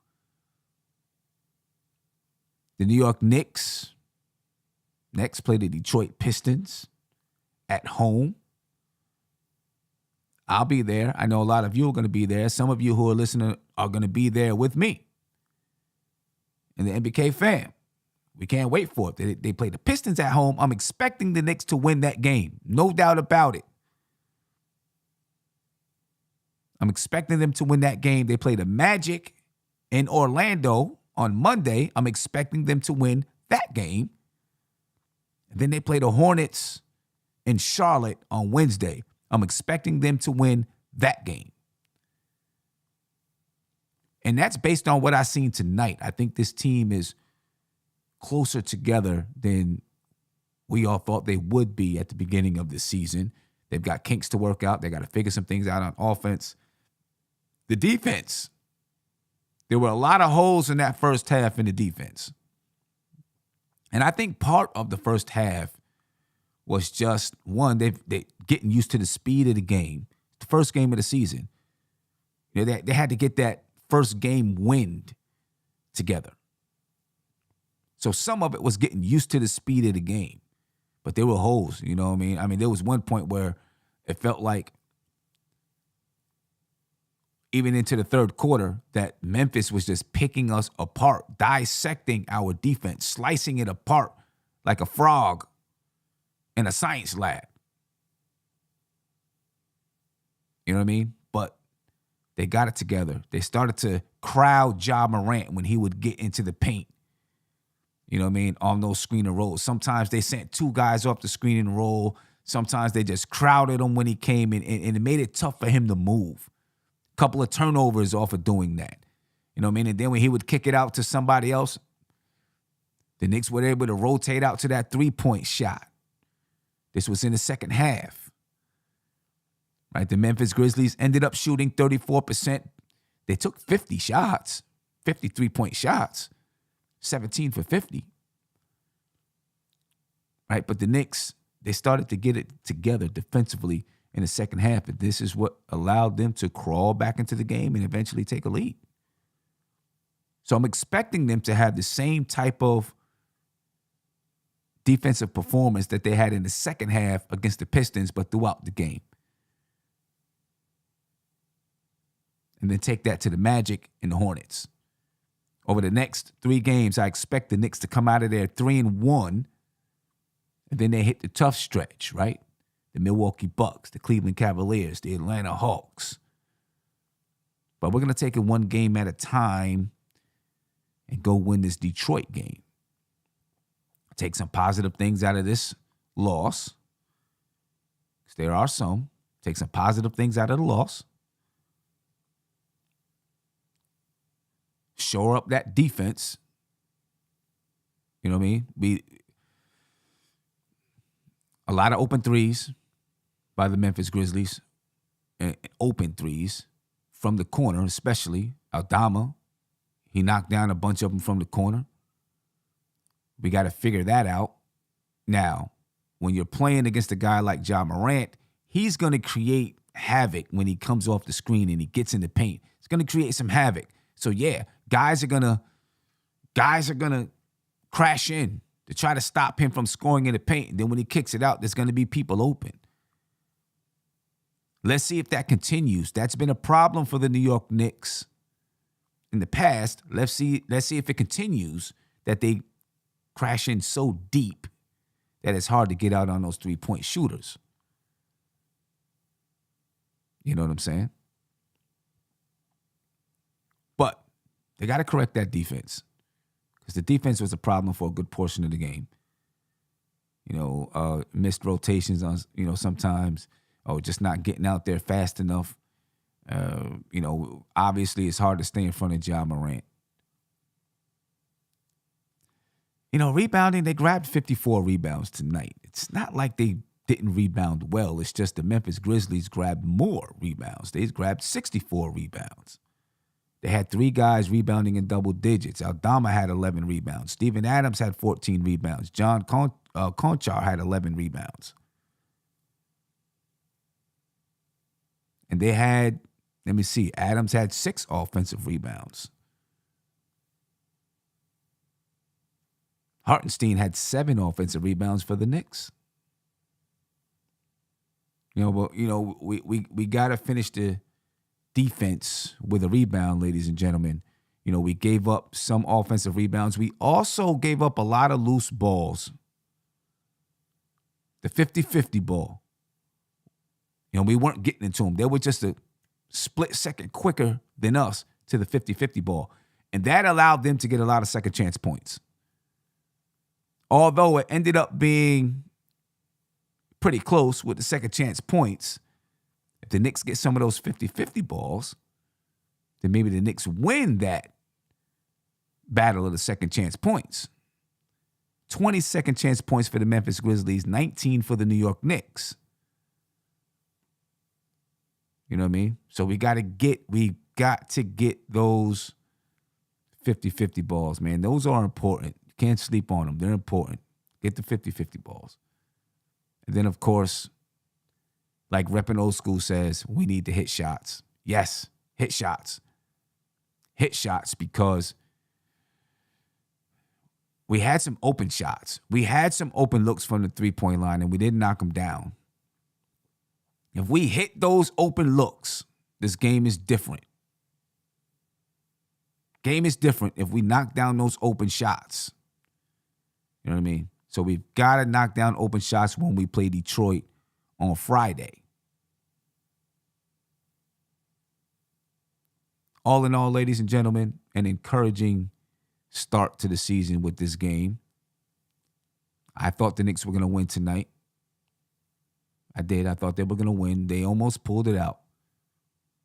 The New York Knicks next play the Detroit Pistons at home. I'll be there. I know a lot of you are going to be there. Some of you who are listening are going to be there with me. And the NBK fam, we can't wait for it. They play the Pistons at home. I'm expecting the Knicks to win that game. No doubt about it. I'm expecting them to win that game. They play the Magic in Orlando on Monday. I'm expecting them to win that game. And then they play the Hornets in Charlotte on Wednesday. I'm expecting them to win that game. And that's based on what I've seen tonight. I think this team is closer together than we all thought they would be at the beginning of the season. They've got kinks to work out. They got to figure some things out on offense. The defense. There were a lot of holes in that first half in the defense. And I think part of the first half was just, one, they getting used to the speed of the game. The first game of the season. They had to get that first game wind together. So some of it was getting used to the speed of the game. But there were holes, you know what I mean? I mean, there was one point where it felt like even into the third quarter that Memphis was just picking us apart, dissecting our defense, slicing it apart like a frog in a science lab. You know what I mean? But they got it together. They started to crowd Ja Morant when he would get into the paint. You know what I mean? On those screen and rolls. Sometimes they sent two guys off the screen and roll. Sometimes they just crowded him when he came in, and it made it tough for him to move. A couple of turnovers off of doing that. You know what I mean? And then when he would kick it out to somebody else, the Knicks were able to rotate out to that three-point shot. This was in the second half. Right? The Memphis Grizzlies ended up shooting 34%. They took 50 shots, 53-point shots, 17 for 50. right? But the Knicks, they started to get it together defensively in the second half, and this is what allowed them to crawl back into the game and eventually take a lead. So I'm expecting them to have the same type of defensive performance that they had in the second half against the Pistons, but throughout the game. And then take that to the Magic and the Hornets. Over the next 3 games, I expect the Knicks to come out of there 3-1, and then they hit the tough stretch, right? The Milwaukee Bucks, the Cleveland Cavaliers, the Atlanta Hawks. But we're going to take it one game at a time and go win this Detroit game. Take some positive things out of this loss, because there are some. Take some positive things out of the loss. Shore up that defense. You know what I mean? A lot of open threes by the Memphis Grizzlies. Open threes from the corner, especially Aldama. He knocked down a bunch of them from the corner. We got to figure that out. Now, when you're playing against a guy like Ja Morant, he's going to create havoc when he comes off the screen and he gets in the paint. It's going to create some havoc. So yeah, guys are gonna crash in to try to stop him from scoring in the paint. And then when he kicks it out, there's gonna be people open. Let's see if that continues. That's been a problem for the New York Knicks in the past. Let's see if it continues, that they crash in so deep that it's hard to get out on those 3-point shooters. You know what I'm saying? But they got to correct that defense, because the defense was a problem for a good portion of the game. Missed rotations on, sometimes, just not getting out there fast enough. Obviously it's hard to stay in front of Ja Morant. Rebounding, they grabbed 54 rebounds tonight. It's not like they didn't rebound well. It's just the Memphis Grizzlies grabbed more rebounds. They grabbed 64 rebounds. They had 3 guys rebounding in double digits. Aldama had 11 rebounds. Steven Adams had 14 rebounds. John Conchar had 11 rebounds. And they had, Adams had 6 offensive rebounds. Hartenstein had 7 offensive rebounds for the Knicks. We got to finish the defense with a rebound, ladies and gentlemen. We gave up some offensive rebounds. We also gave up a lot of loose balls. The 50-50 ball. We weren't getting into them. They were just a split second quicker than us to the 50-50 ball. And that allowed them to get a lot of second chance points. Although it ended up being pretty close with the second chance points, if the Knicks get some of those 50-50 balls, then maybe the Knicks win that battle of the second chance points. 20 second chance points for the Memphis Grizzlies, 19 for the New York Knicks. You know what I mean? So we got to get those 50-50 balls, man. Those are important. You can't sleep on them. They're important. Get the 50-50 balls. And then, of course, like Reppin' Old School says, we need to hit shots. Yes, hit shots. Hit shots, because we had some open shots. We had some open looks from the 3-point line, and we didn't knock them down. If we hit those open looks, this game is different. Game is different if we knock down those open shots. You know what I mean? So we've got to knock down open shots when we play Detroit on Friday. All in all, ladies and gentlemen, an encouraging start to the season with this game. I thought the Knicks were going to win tonight. I did. I thought they were going to win. They almost pulled it out.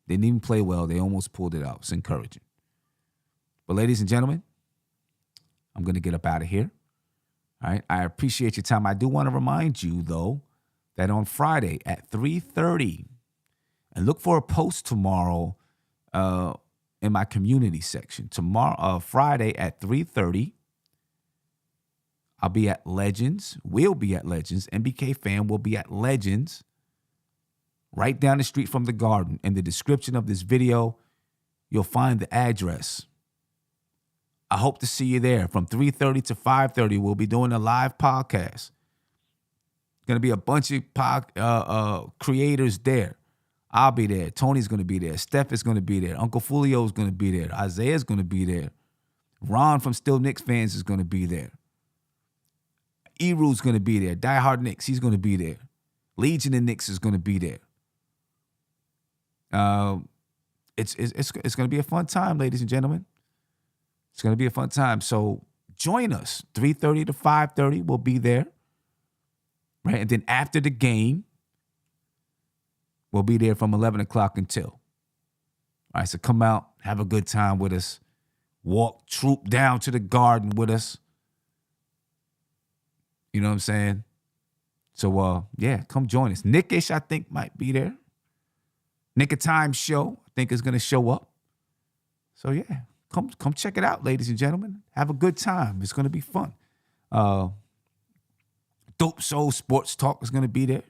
Didn't even play well. They almost pulled it out. It's encouraging. But ladies and gentlemen, I'm going to get up out of here. All right. I appreciate your time. I do want to remind you, though, that on Friday at 3:30, and look for a post tomorrow in my community section. Friday at 3:30, I'll be at Legends. We'll be at Legends. MBK Fan will be at Legends, right down the street from the Garden. In the description of this video, you'll find the address. I hope to see you there. From 3:30 to 5:30, we'll be doing a live podcast. Going to be a bunch of creators there. I'll be there. Tony's going to be there. Steph is going to be there. Uncle Fulio's going to be there. Isaiah's going to be there. Ron from Still Knicks Fans is going to be there. Eru's going to be there. Die Hard Knicks, he's going to be there. Legion of Knicks is going to be there. It's going to be a fun time, ladies and gentlemen. It's going to be a fun time. So join us. 3:30 to 5:30, we'll be there. Right? And then after the game, we'll be there from 11 o'clock until. All right, so come out, have a good time with us. Troop down to the Garden with us. You know what I'm saying? So, yeah, come join us. Nickish, I think, might be there. Nick of Time Show, I think, is going to show up. So, yeah, come check it out, ladies and gentlemen. Have a good time. It's going to be fun. Dope Soul Sports Talk is going to be there.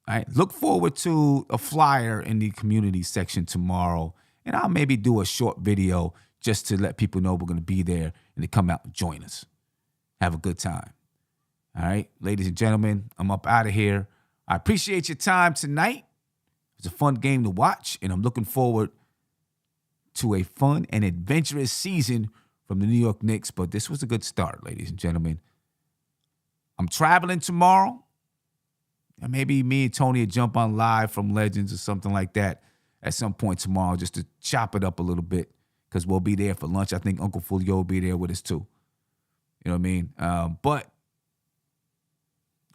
All right, look forward to a flyer in the community section tomorrow. And I'll maybe do a short video just to let people know we're going to be there and to come out and join us. Have a good time. All right, ladies and gentlemen, I'm up out of here. I appreciate your time tonight. It was a fun game to watch, and I'm looking forward to a fun and adventurous season from the New York Knicks. But this was a good start, ladies and gentlemen. I'm traveling tomorrow. And maybe me and Tony will jump on live from Legends or something like that at some point tomorrow just to chop it up a little bit because we'll be there for lunch. I think Uncle Fulio will be there with us too. You know what I mean? But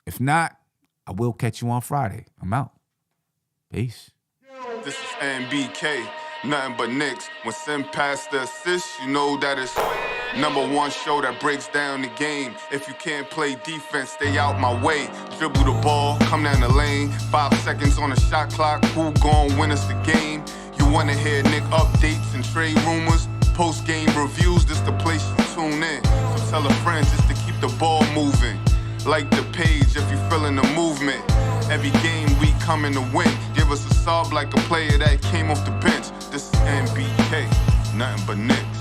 if not, I will catch you on Friday. I'm out. Peace. This is MBK, nothing but Knicks. When Sim passed the assist, you know that it's #1 show that breaks down the game. If you can't play defense, stay out my way. Dribble the ball, come down the lane. 5 seconds on the shot clock. Who gon' win us the game? You wanna hear Nick updates and trade rumors? Post-game reviews, this the place to tune in. So tell a friend just to keep the ball moving. Like the page if you feeling the movement. Every game we coming to win. Give us a sub like a player that came off the bench. This is NBK, nothing but Knicks.